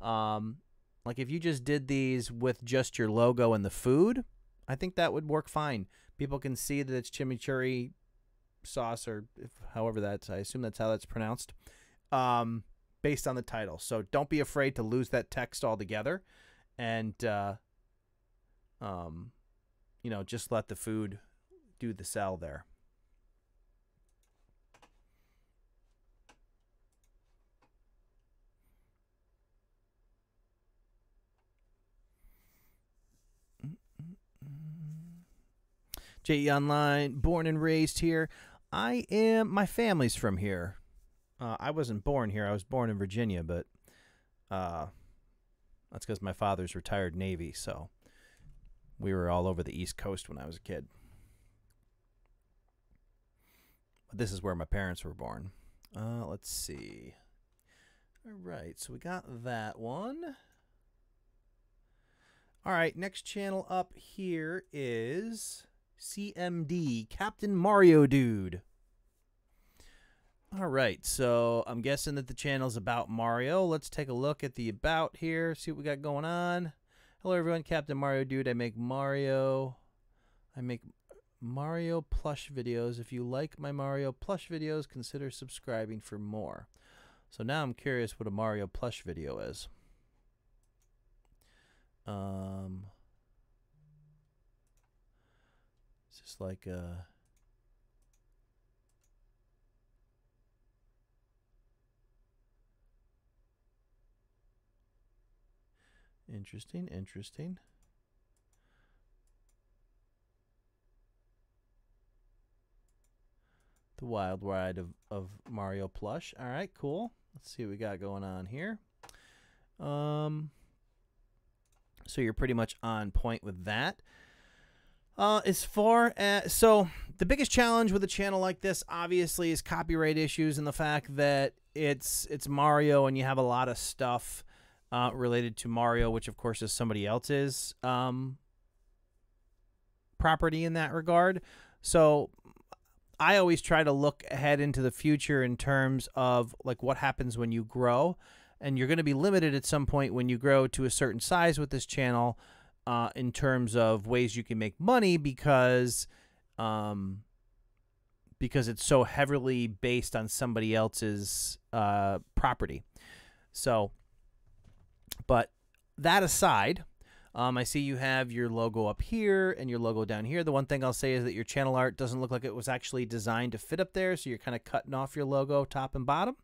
Like if you just did these with just your logo and the food, I think that would work fine. People can see that it's chimichurri sauce, or however that's, I assume that's how that's pronounced, based on the title. So don't be afraid to lose that text altogether, and you know, just let the food do the sell there. JE Online, born and raised here. My family's from here. I wasn't born here. I was born in Virginia, but that's because my father's retired Navy, so we were all over the East Coast when I was a kid. But this is where my parents were born. Let's see. All right, so we got that one. All right, next channel up here is CMD, Captain Mario Dude. All right, so I'm guessing that the channel's about Mario. Let's take a look at the about here, see what we got going on. Hello, everyone. Captain Mario Dude. I make Mario plush videos. If you like my Mario plush videos, consider subscribing for more. So now I'm curious what a Mario plush video is. It's just like a... Interesting, interesting. The wild ride of Mario plush. All right, cool. Let's see what we got going on here. So you're pretty much on point with that. As far as, so the biggest challenge with a channel like this obviously is copyright issues and the fact that it's Mario and you have a lot of stuff related to Mario, which of course is somebody else's property in that regard. So I always try to look ahead into the future in terms of like what happens when you grow, and you're going to be limited at some point when you grow to a certain size with this channel in terms of ways you can make money because it's so heavily based on somebody else's property. So, but that aside, I see you have your logo up here and your logo down here. The one thing I'll say is that your channel art doesn't look like it was actually designed to fit up there, so you're kind of cutting off your logo top and bottom.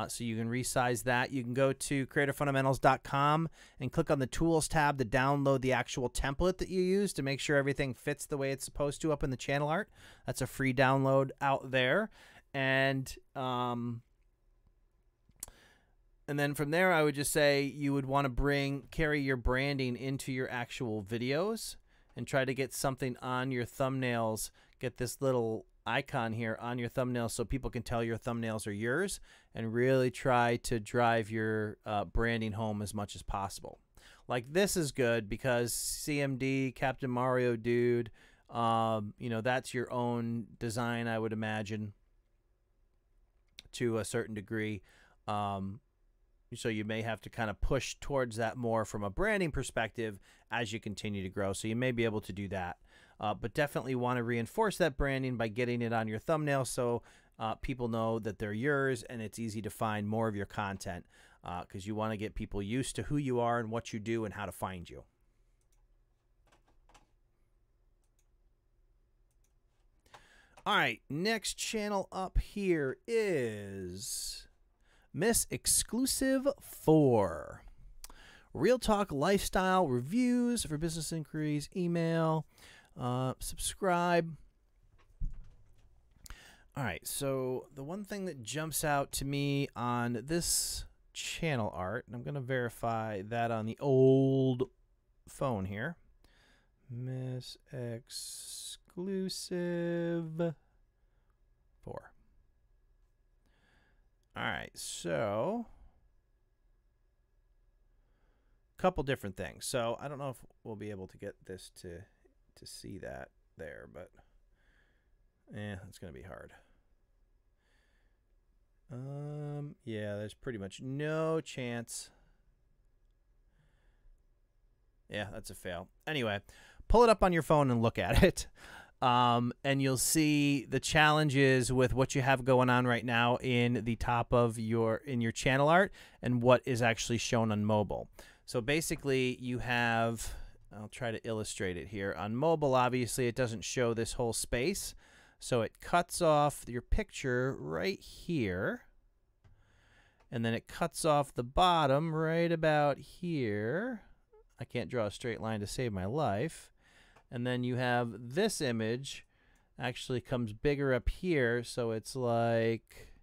So you can resize that. You can go to creatorfundamentals.com and click on the Tools tab to download the actual template that you use to make sure everything fits the way it's supposed to up in the channel art. That's a free download out there. And then from there, I would just say you would want to carry your branding into your actual videos and try to get something on your thumbnails. Get this little icon here on your thumbnails so people can tell your thumbnails are yours, and really try to drive your branding home as much as possible. Like this is good because CMD, Captain Mario Dude, you know, that's your own design, I would imagine, to a certain degree. So you may have to kind of push towards that more from a branding perspective as you continue to grow. So you may be able to do that. But definitely want to reinforce that branding by getting it on your thumbnail so people know that they're yours and it's easy to find more of your content because you want to get people used to who you are and what you do and how to find you. All right, next channel up here is Miss Exclusive 4. Real talk lifestyle reviews for business inquiries, email, subscribe. All right, so the one thing that jumps out to me on this channel art, and I'm going to verify that on the old phone here. Miss Exclusive 4. All right, so a couple different things. So I don't know if we'll be able to get this to see that there, but it's going to be hard. Yeah, there's pretty much no chance. Yeah, that's a fail. Anyway, pull it up on your phone and look at it. And you'll see the challenges with what you have going on right now in the top of your channel art and what is actually shown on mobile. So basically you have, I'll try to illustrate it here. On mobile, obviously it doesn't show this whole space. So it cuts off your picture right here. And then it cuts off the bottom right about here. I can't draw a straight line to save my life. And then you have this image actually comes bigger up here. So it's like,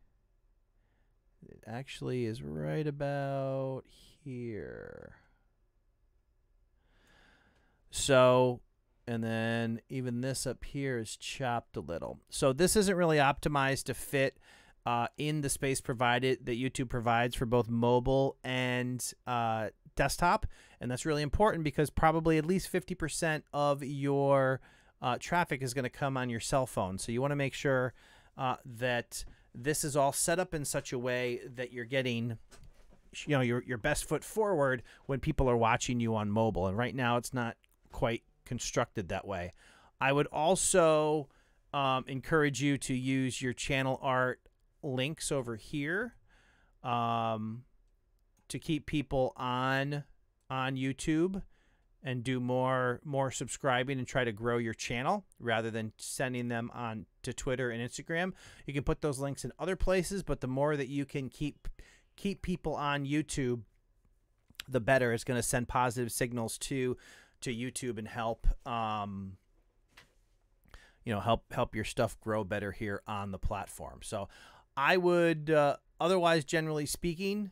it actually is right about here. So, and then even this up here is chopped a little. So this isn't really optimized to fit in the space provided that YouTube provides for both mobile and desktop. And that's really important because probably at least 50% of your traffic is going to come on your cell phone. So you want to make sure that this is all set up in such a way that you're getting, you know, your best foot forward when people are watching you on mobile. And right now it's not quite constructed that way. I would also encourage you to use your channel art links over here to keep people on YouTube and do more subscribing and try to grow your channel rather than sending them on to Twitter and Instagram. You can put those links in other places, but the more that you can keep people on YouTube, the better. It's going to send positive signals to YouTube and help help your stuff grow better here on the platform. So I would otherwise, generally speaking,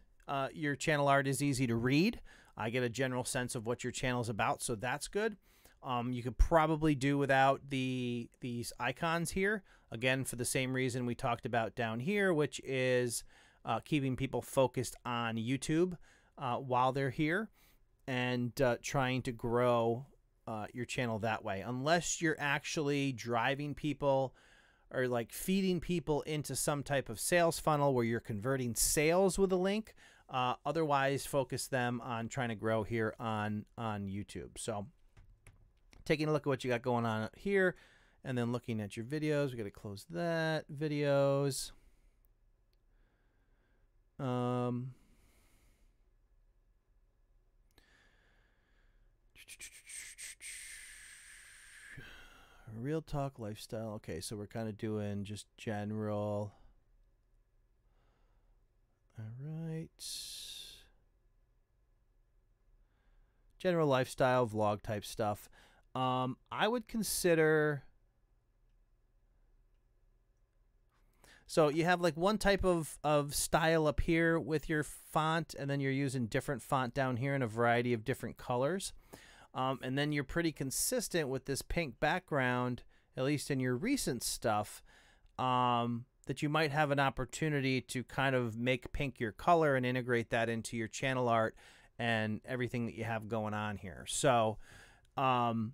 your channel art is easy to read. I get a general sense of what your channel is about, so that's good. You could probably do without these icons here, again, for the same reason we talked about down here, which is keeping people focused on YouTube while they're here and trying to grow your channel that way. Unless you're actually driving people or like feeding people into some type of sales funnel where you're converting sales with a link. Otherwise, focus them on trying to grow here on YouTube. So taking a look at what you got going on here and then looking at your videos. We got to close that. Videos. Real talk lifestyle. Okay, so we're kind of doing just general. All right. General lifestyle, vlog type stuff. I would consider. So you have like one type of style up here with your font, and then you're using different font down here in a variety of different colors. And then you're pretty consistent with this pink background, at least in your recent stuff, that you might have an opportunity to kind of make pink your color and integrate that into your channel art and everything that you have going on here. So, and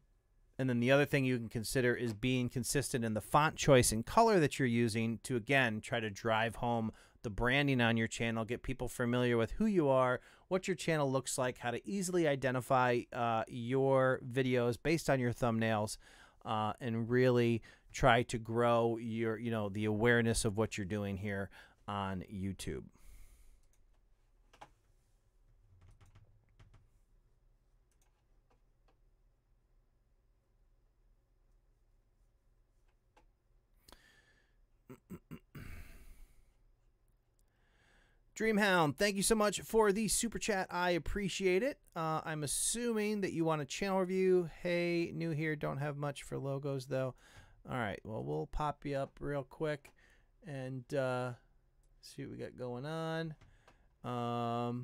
then the other thing you can consider is being consistent in the font choice and color that you're using to, again, try to drive home the branding on your channel, get people familiar with who you are, what your channel looks like, how to easily identify your videos based on your thumbnails, and really try to grow your, the awareness of what you're doing here on YouTube. Dreamhound, thank you so much for the super chat. I appreciate it. I'm assuming that you want a channel review. Hey, new here, don't have much for logos though. All right, well, we'll pop you up real quick and see what we got going on. All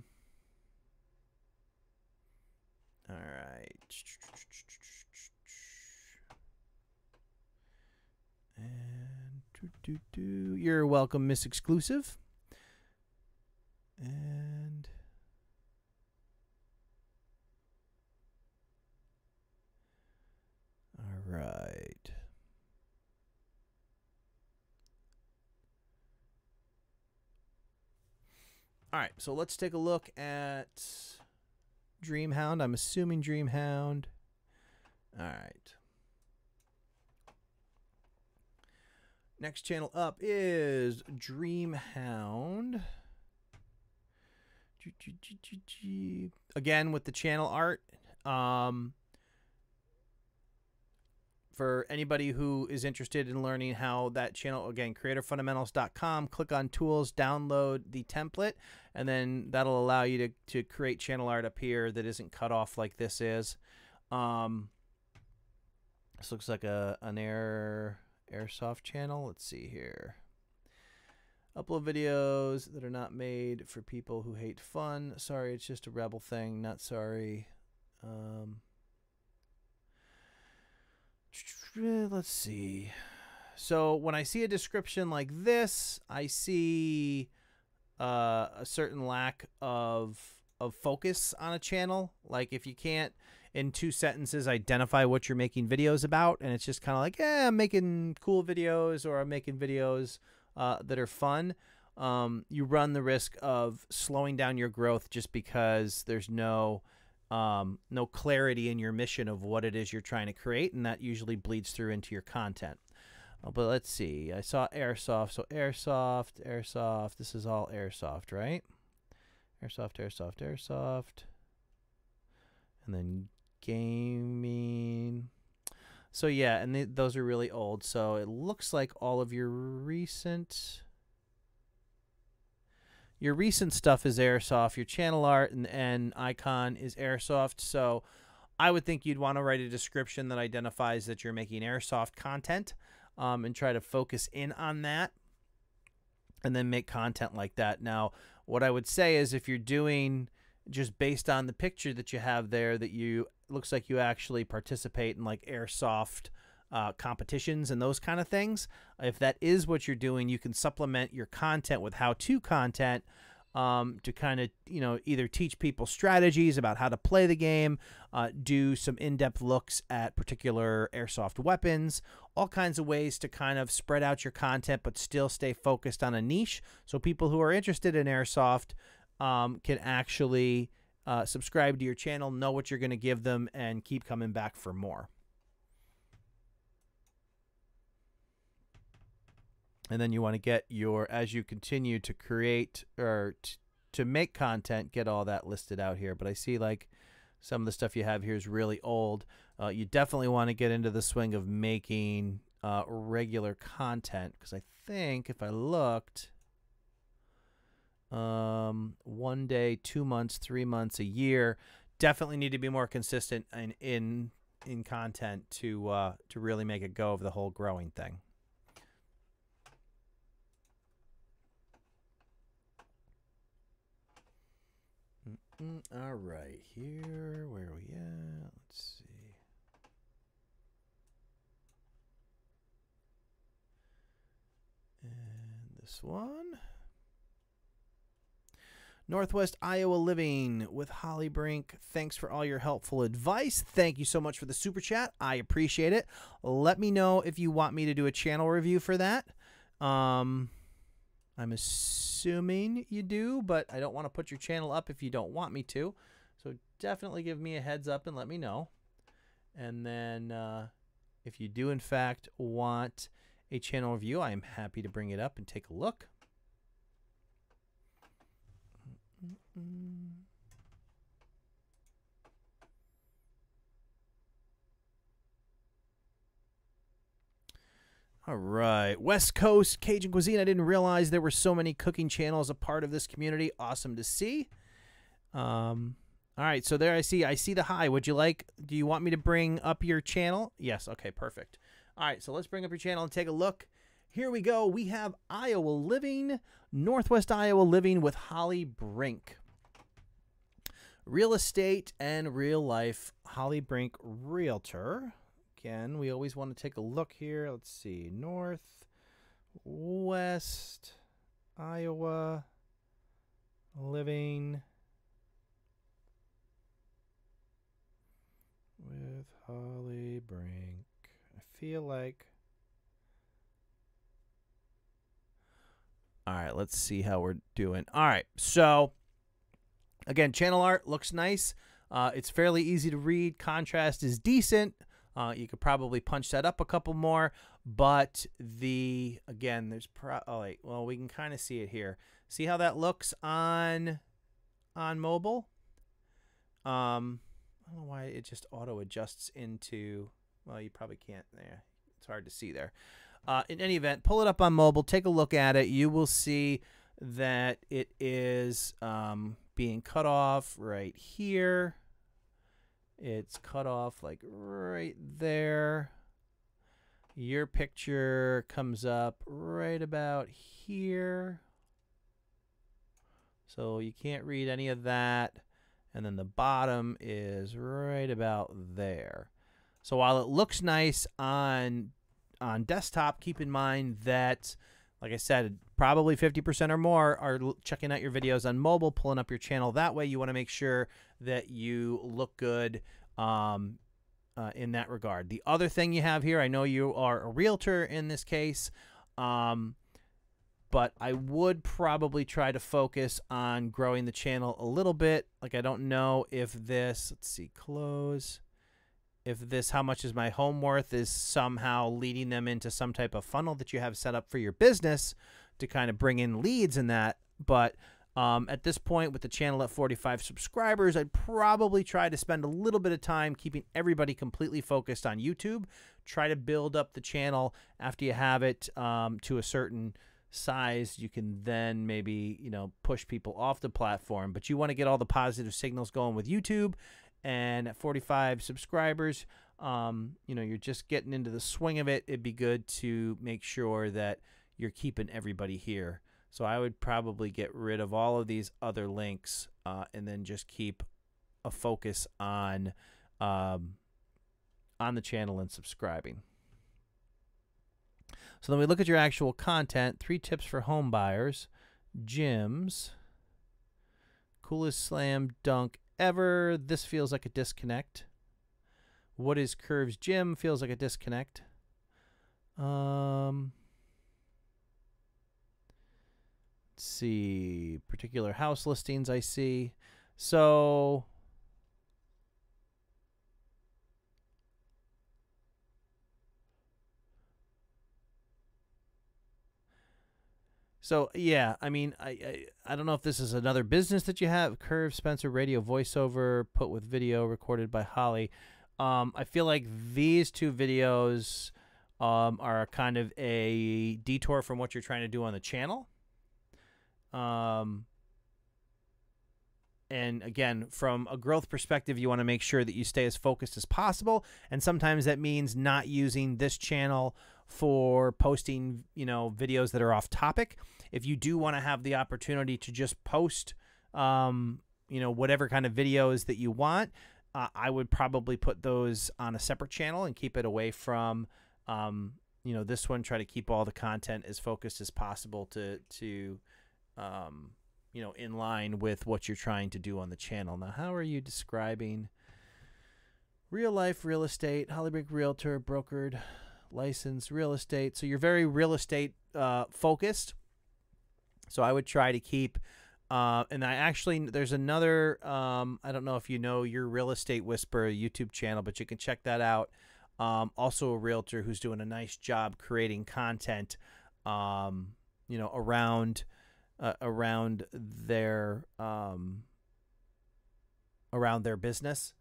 right. And you're welcome, Miss Exclusive. And all right. All right, so let's take a look at Dreamhound. I'm assuming Dreamhound. All right. Next channel up is Dreamhound. Again, with the channel art. For anybody who is interested in learning how that channel, again, creatorfundamentals.com, click on tools, download the template, and then that'll allow you to create channel art up here that isn't cut off like this is. This looks like an airsoft channel. Let's see here. Upload videos that are not made for people who hate fun. Sorry, it's just a rebel thing. Not sorry. Let's see. So when I see a description like this, I see a certain lack of focus on a channel. Like if you can't, in 2 sentences, identify what you're making videos about, and it's just kind of like, I'm making cool videos, or I'm making videos that are fun, you run the risk of slowing down your growth just because there's no clarity in your mission of what it is you're trying to create, and that usually bleeds through into your content. But let's see. I saw airsoft, so airsoft. This is all airsoft, right? Airsoft. And then gaming. So yeah, and those are really old. So it looks like all of your recent stuff is airsoft. Your channel art and icon is airsoft. So I would think you'd want to write a description that identifies that you're making airsoft content, and try to focus in on that, and then make content like that. Now, what I would say is if you're doing just based on the picture that you have there, that looks like you actually participate in like airsoft competitions and those kind of things. If that is what you're doing, you can supplement your content with how-to content to kind of, either teach people strategies about how to play the game, do some in-depth looks at particular airsoft weapons, all kinds of ways to kind of spread out your content but still stay focused on a niche. So people who are interested in airsoft can actually subscribe to your channel, know what you're going to give them, and keep coming back for more. And then you want to get as you continue to create or to make content, get all that listed out here. But I see like some of the stuff you have here is really old. You definitely want to get into the swing of making regular content, because I think if I looked, 1 day, 2 months, 3 months, a year, definitely need to be more consistent in content to really make a go of the whole growing thing. All right, here, where are we at? Let's see. And this one. Northwest Iowa Living with Holly Brink. Thanks for all your helpful advice. Thank you so much for the super chat. I appreciate it. Let me know if you want me to do a channel review for that. I'm assuming you do, but I don't want to put your channel up if you don't want me to. So definitely give me a heads up and let me know. And then if you do, in fact, want a channel review, I am happy to bring it up and take a look. All right, West Coast Cajun Cuisine. I didn't realize there were so many cooking channels a part of this community. Awesome to see. All right, so there I see the hi. Would you like, do you want me to bring up your channel? Yes, okay, perfect. All right, so let's bring up your channel and take a look. Here we go. We have Iowa Living, Northwest Iowa Living with Holly Brink. Real estate and real life, Holly Brink Realtor. Again, we always want to take a look here. Let's see, Northwest Iowa Living with Holly Brink. I feel like... All right, let's see how we're doing. All right, so again, channel art looks nice. It's fairly easy to read. Contrast is decent. You could probably punch that up a couple more, but again, there's well, we can kind of see it here. See how that looks on mobile? I don't know why it just auto adjusts into, well, you probably can't there. It's hard to see there. In any event, pull it up on mobile, take a look at it. You will see that it is being cut off right here. It's cut off like right there. Your picture comes up right about here. So you can't read any of that. And then the bottom is right about there. So while it looks nice on desktop, keep in mind that, like I said, probably 50% or more are checking out your videos on mobile, pulling up your channel. That way you want to make sure that you look good in that regard. The other thing you have here, I know you are a realtor in this case, but I would probably try to focus on growing the channel a little bit. Like, I don't know if this, let's see, close. If this, how much is my home worth, is somehow leading them into some type of funnel that you have set up for your business to kind of bring in leads in that. But at this point, with the channel at 45 subscribers, I'd probably try to spend a little bit of time keeping everybody completely focused on YouTube. Try to build up the channel after you have it to a certain size. You can then maybe, you know, push people off the platform. But you want to get all the positive signals going with YouTube. And at 45 subscribers, you know, you're just getting into the swing of it. It'd be good to make sure that you're keeping everybody here. So I would probably get rid of all of these other links and then just keep a focus on the channel and subscribing. So then we look at your actual content. 3 tips for home buyers. Gyms. Coolest slam dunk ever. This feels like a disconnect. What is Curves Gym? Feels like a disconnect. Let's see. Particular house listings I see. So yeah, I mean, I don't know if this is another business that you have. Curve Spencer radio voiceover put with video recorded by Holly. I feel like these 2 videos are kind of a detour from what you're trying to do on the channel. And again, from a growth perspective, you want to make sure that you stay as focused as possible. And sometimes that means not using this channel for posting, you know, videos that are off topic. If you do want to have the opportunity to just post, you know, whatever kind of videos that you want, I would probably put those on a separate channel and keep it away from, you know, this one. Try to keep all the content as focused as possible to you know, in line with what you're trying to do on the channel. Now, how are you describing real life real estate? Holly Brink Realtor, brokered, licensed real estate. So you're very real estate focused. So I would try to keep, and I actually, there's another, I don't know if you know Your Real Estate Whisperer YouTube channel, but you can check that out. Also a realtor who's doing a nice job creating content, you know, around their business.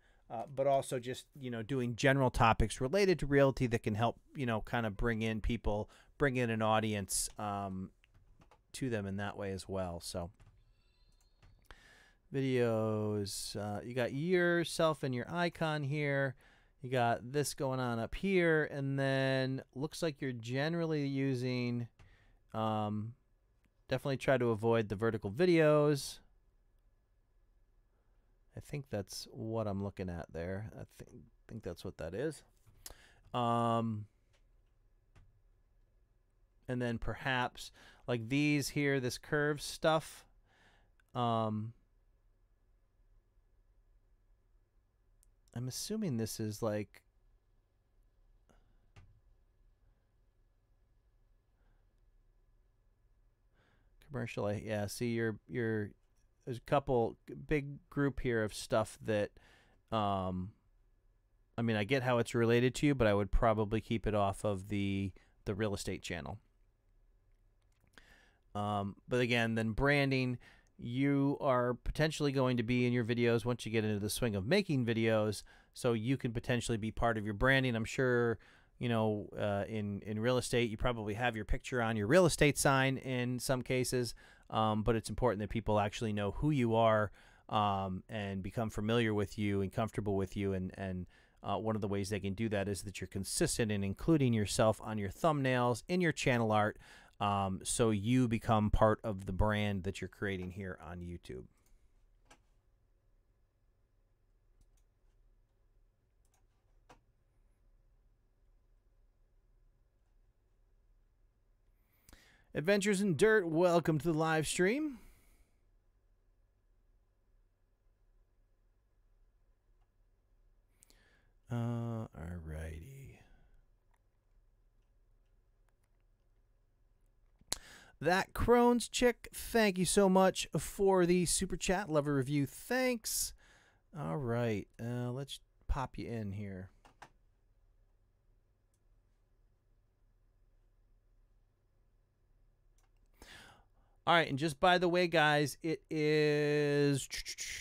but also just, doing general topics related to realty that can help, kind of bring in people, bring in an audience to them in that way as well. So videos, you got yourself and your icon here. You got this going on up here, and then looks like you're generally using, definitely try to avoid the vertical videos. I think that's what I'm looking at there. I think that's what that is. And then perhaps like these here, this curve stuff. I'm assuming this is like commercial. Yeah, see there's a couple big group here of stuff that I mean, I get how it's related to you, but I would probably keep it off of the real estate channel. But again, then branding, you are potentially going to be in your videos once you get into the swing of making videos, so you can potentially be part of your branding. I'm sure, in real estate, you probably have your picture on your real estate sign in some cases, but it's important that people actually know who you are and become familiar with you and comfortable with you. And one of the ways they can do that is that you're consistent in including yourself on your thumbnails, in your channel art, so you become part of the brand that you're creating here on YouTube. Adventures in Dirt, welcome to the live stream. Alrighty. That Crohn's chick, thank you so much for the super chat. Love a review. Thanks. All right. Let's pop you in here. All right. And just by the way, guys, it is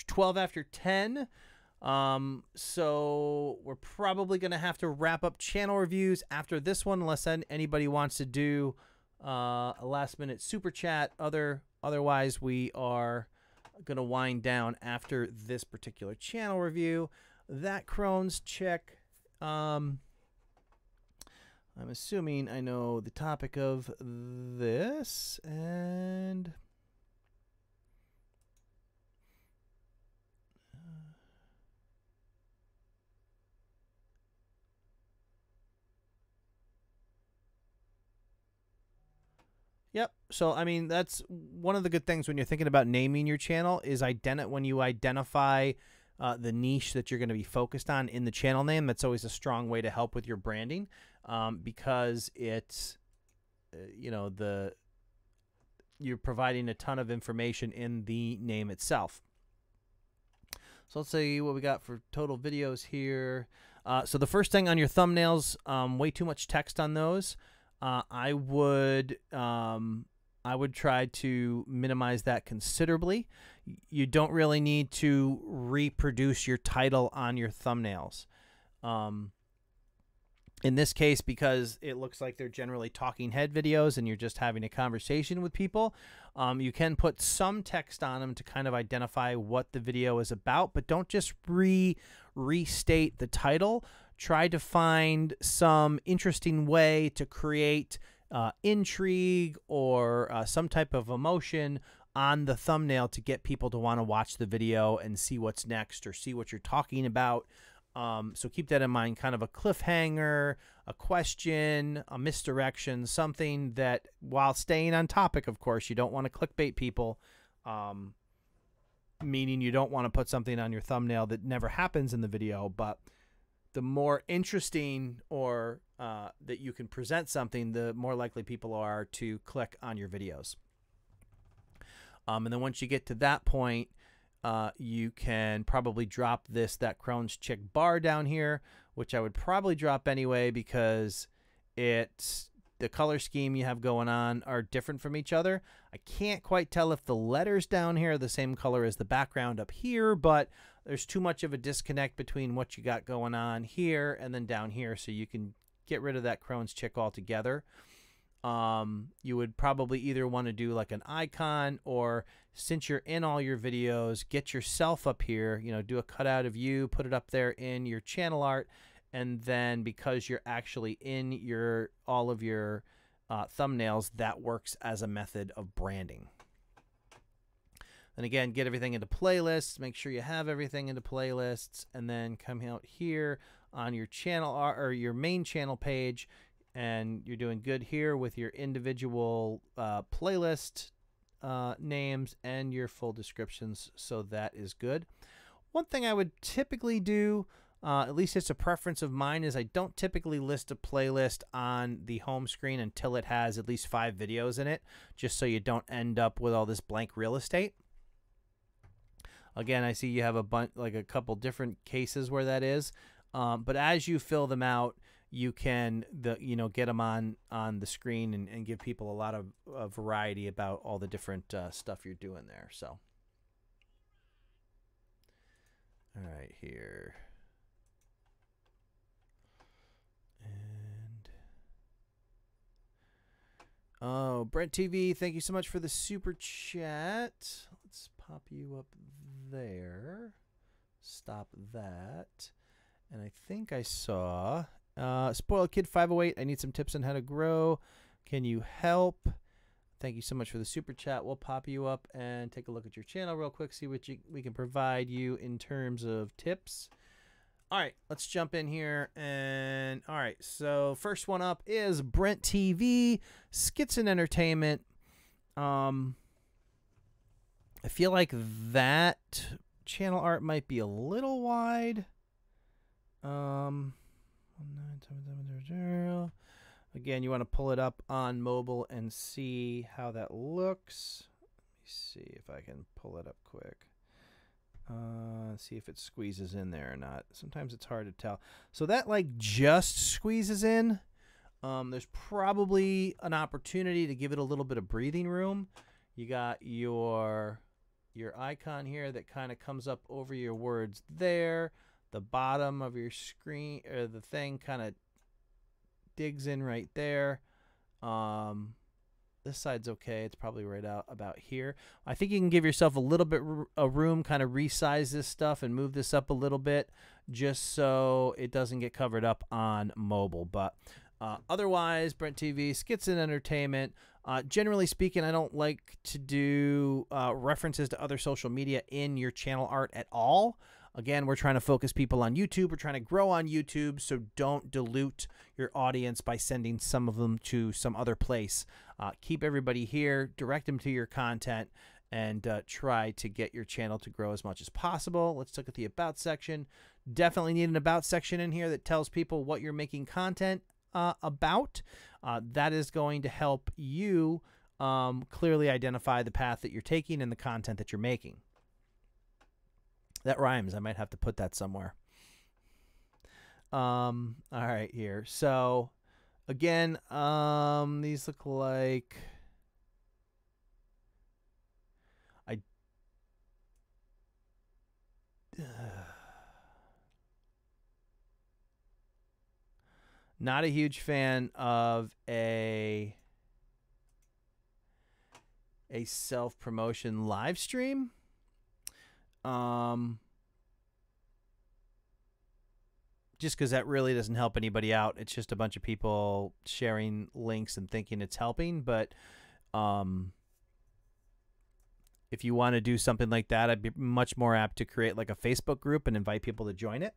12 after 10. So we're probably going to have to wrap up channel reviews after this one, unless anybody wants to do a last minute super chat. Otherwise we are gonna wind down after this particular channel review. That Crohn's chick, I'm assuming I know the topic of this, and yep. So, I mean, that's one of the good things when you're thinking about naming your channel is when you identify the niche that you're going to be focused on in the channel name. That's always a strong way to help with your branding, because it's, you're providing a ton of information in the name itself. So let's see what we got for total videos here. So the first thing on your thumbnails, way too much text on those. I would try to minimize that considerably. You don't really need to reproduce your title on your thumbnails. In this case, because it looks like they're generally talking head videos and you're just having a conversation with people, you can put some text on them to kind of identify what the video is about, but don't just restate the title. Try to find some interesting way to create intrigue or some type of emotion on the thumbnail to get people to want to watch the video and see what's next or see what you're talking about. So keep that in mind, kind of a cliffhanger, a question, a misdirection, something that, while staying on topic, of course, you don't want to clickbait people, meaning you don't want to put something on your thumbnail that never happens in the video, but the more interesting or that you can present something, the more likely people are to click on your videos. And then once you get to that point, you can probably drop that Crohn's chick bar down here, which I would probably drop anyway because the color scheme you have going on are different from each other. I can't quite tell if the letters down here are the same color as the background up here, but there's too much of a disconnect between what you got going on here and then down here, so you can get rid of that Crohn's chick altogether. You would probably either want to do like an icon, or since you're in all your videos, get yourself up here, you know, do a cutout of you, put it up there in your channel art, and then because you're actually in your all of your thumbnails, that works as a method of branding. And again, get everything into playlists, make sure you have everything into playlists, and then come out here on your channel or your main channel page, and you're doing good here with your individual playlist names and your full descriptions, so that is good. One thing I would typically do, at least it's a preference of mine, is I don't typically list a playlist on the home screen until it has at least 5 videos in it, just so you don't end up with all this blank real estate. Again, I see you have a couple different cases where that is, but as you fill them out, you can get them on the screen and give people a lot of variety about all the different stuff you're doing there. So, all right, here. And oh, Brent TV, thank you so much for the super chat. Let's pop you up there. Stop that. And I think I saw Spoiled Kid 508. I need some tips on how to grow. Can you help? Thank you so much for the super chat. We'll pop you up and take a look at your channel real quick, see what we can provide you in terms of tips. All right, let's jump in here. And all right, so first one up is Brent TV, Skits and Entertainment. I feel like that channel art might be a little wide. 19770. Again, you want to pull it up on mobile and see how that looks. Let me see if I can pull it up quick. See if it squeezes in there or not. Sometimes it's hard to tell. So that like just squeezes in. There's probably an opportunity to give it a little bit of breathing room. You got your icon here that kind of comes up over your words there. The bottom of your screen, or the thing, kind of digs in right there. This side's okay. It's probably right out about here. I think you can give yourself a little bit of room, kind of resize this stuff and move this up a little bit just so it doesn't get covered up on mobile. But otherwise, Brent TV, Skits and Entertainment. Generally speaking, I don't like to do references to other social media in your channel art at all. Again, we're trying to focus people on YouTube. We're trying to grow on YouTube, so don't dilute your audience by sending some of them to some other place. Keep everybody here, direct them to your content, and try to get your channel to grow as much as possible. Let's look at the About section. Definitely need an About section in here that tells people what you're making content about. That is going to help you clearly identify the path that you're taking and the content that you're making. That rhymes. I might have to put that somewhere. All right, here. So, again, these look like... Not a huge fan of a self-promotion live stream. Just because that really doesn't help anybody out. It's just a bunch of people sharing links and thinking it's helping. But if you want to do something like that, I'd be much more apt to create like a Facebook group and invite people to join it.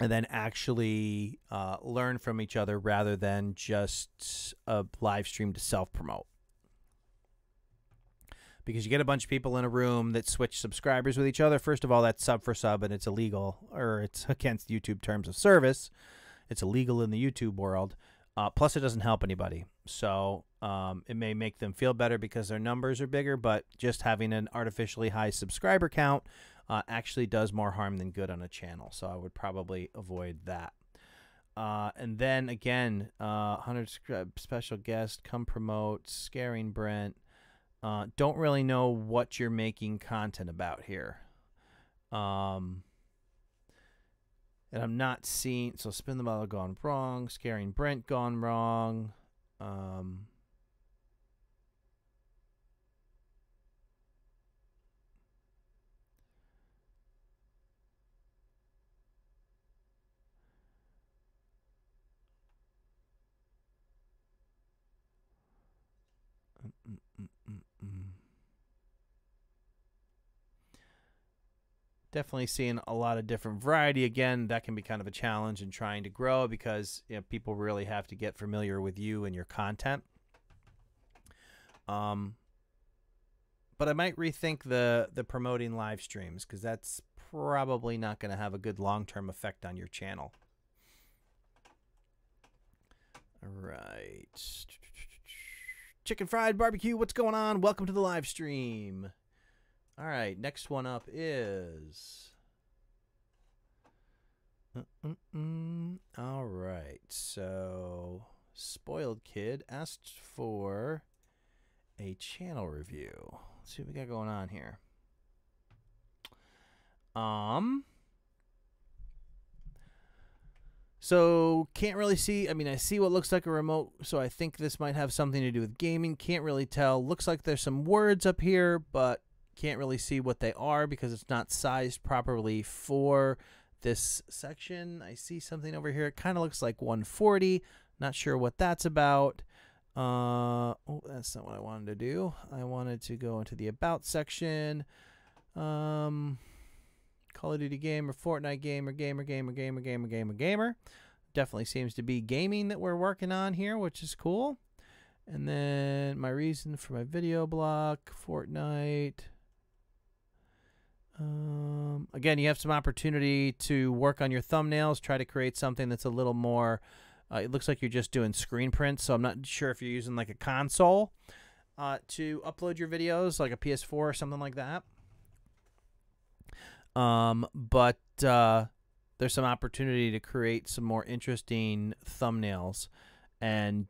And then actually learn from each other rather than just a live stream to self-promote. Because you get a bunch of people in a room that switch subscribers with each other. First of all, that's sub for sub, and it's illegal, or it's against YouTube terms of service. It's illegal in the YouTube world. Plus, it doesn't help anybody. So it may make them feel better because their numbers are bigger, but just having an artificially high subscriber count actually does more harm than good on a channel. So I would probably avoid that. And then, again, 100 special guest, come promote, scaring Brent. Don't really know what you're making content about here. And I'm not seeing, so Spin the Bottle gone wrong, Scaring Brent gone wrong. Definitely seeing a lot of different variety. Again, that can be kind of a challenge in trying to grow because people really have to get familiar with you and your content. But I might rethink the promoting live streams because that's probably not going to have a good long-term effect on your channel. All right. Chicken Fried Barbecue, what's going on? Welcome to the live stream. All right, next one up is... All right, so Spoiled Kid asked for a channel review. Let's see what we got going on here. So can't really see. I mean, I see what looks like a remote, so I think this might have something to do with gaming. Can't really tell. Looks like there's some words up here, but can't really see what they are because it's not sized properly for this section. I see something over here. It kind of looks like 140. Not sure what that's about. Oh, that's not what I wanted to do. I wanted to go into the About section. Call of Duty gamer, Fortnite gamer, gamer. Definitely seems to be gaming that we're working on here, which is cool. And then my reason for my video block, Fortnite. Again, you have some opportunity to work on your thumbnails, try to create something that's a little more, it looks like you're just doing screen prints, so I'm not sure if you're using like a console to upload your videos, like a PS4 or something like that. But there's some opportunity to create some more interesting thumbnails and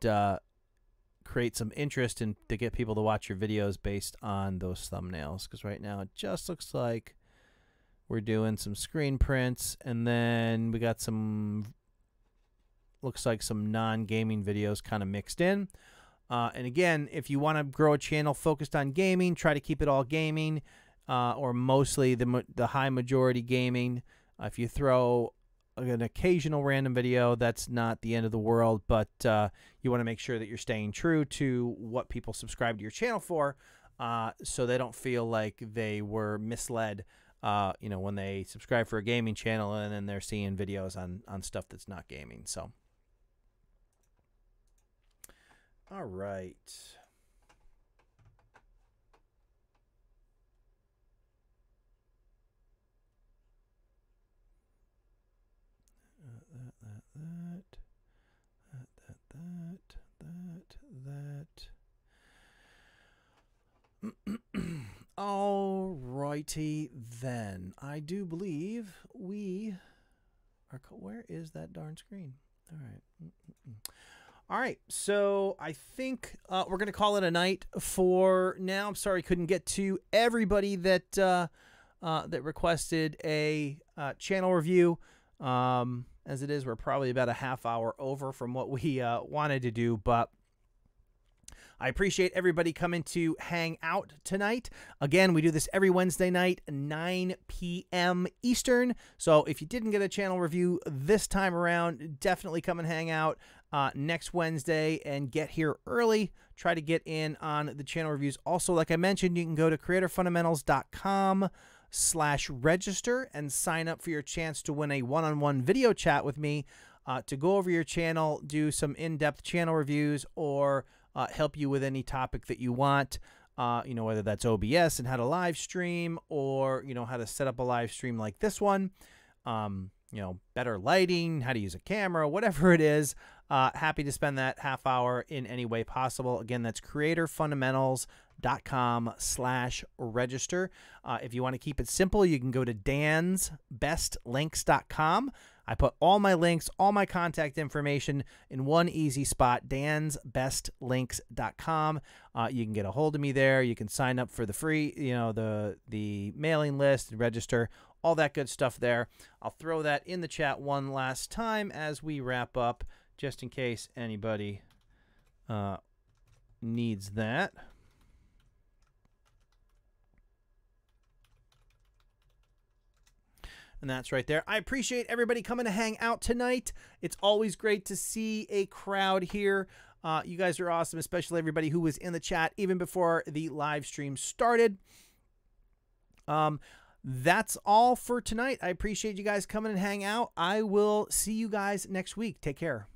create some interest in to get people to watch your videos based on those thumbnails, because right now it just looks like we're doing some screen prints, and then we got some, looks like some non-gaming videos kind of mixed in. And again, if you want to grow a channel focused on gaming, try to keep it all gaming, or mostly the high majority gaming. If you throw an occasional random video, that's not the end of the world, but you want to make sure that you're staying true to what people subscribe to your channel for, so they don't feel like they were misled, you know, when they subscribe for a gaming channel and then they're seeing videos on stuff that's not gaming. So, all right. All righty then. I do believe we are. Where is that darn screen? All right. All right. So I think we're gonna call it a night for now. I'm sorry, couldn't get to everybody that that requested a channel review. As it is, we're probably about a half hour over from what we wanted to do, but I appreciate everybody coming to hang out tonight. Again, we do this every Wednesday night, 9 p.m. Eastern. So if you didn't get a channel review this time around, definitely come and hang out next Wednesday and get here early. Try to get in on the channel reviews. Also, like I mentioned, you can go to creatorfundamentals.com/register and sign up for your chance to win a one-on-one video chat with me to go over your channel, do some in-depth channel reviews, or help you with any topic that you want, you know, whether that's OBS and how to live stream, or, you know, how to set up a live stream like this one, you know, better lighting, how to use a camera, whatever it is. Happy to spend that half hour in any way possible. Again, that's creatorfundamentals.com/register. dansbestlinks.com/register. If you want to keep it simple, you can go to dansbestlinks.com. I put all my links, all my contact information in one easy spot, dansbestlinks.com. You can get a hold of me there. You can sign up for the free, the mailing list and register, all that good stuff there. I'll throw that in the chat one last time as we wrap up, just in case anybody needs that. And that's right there. I appreciate everybody coming to hang out tonight. It's always great to see a crowd here. You guys are awesome, especially everybody who was in the chat even before the live stream started. That's all for tonight. I appreciate you guys coming and hang out. I will see you guys next week. Take care.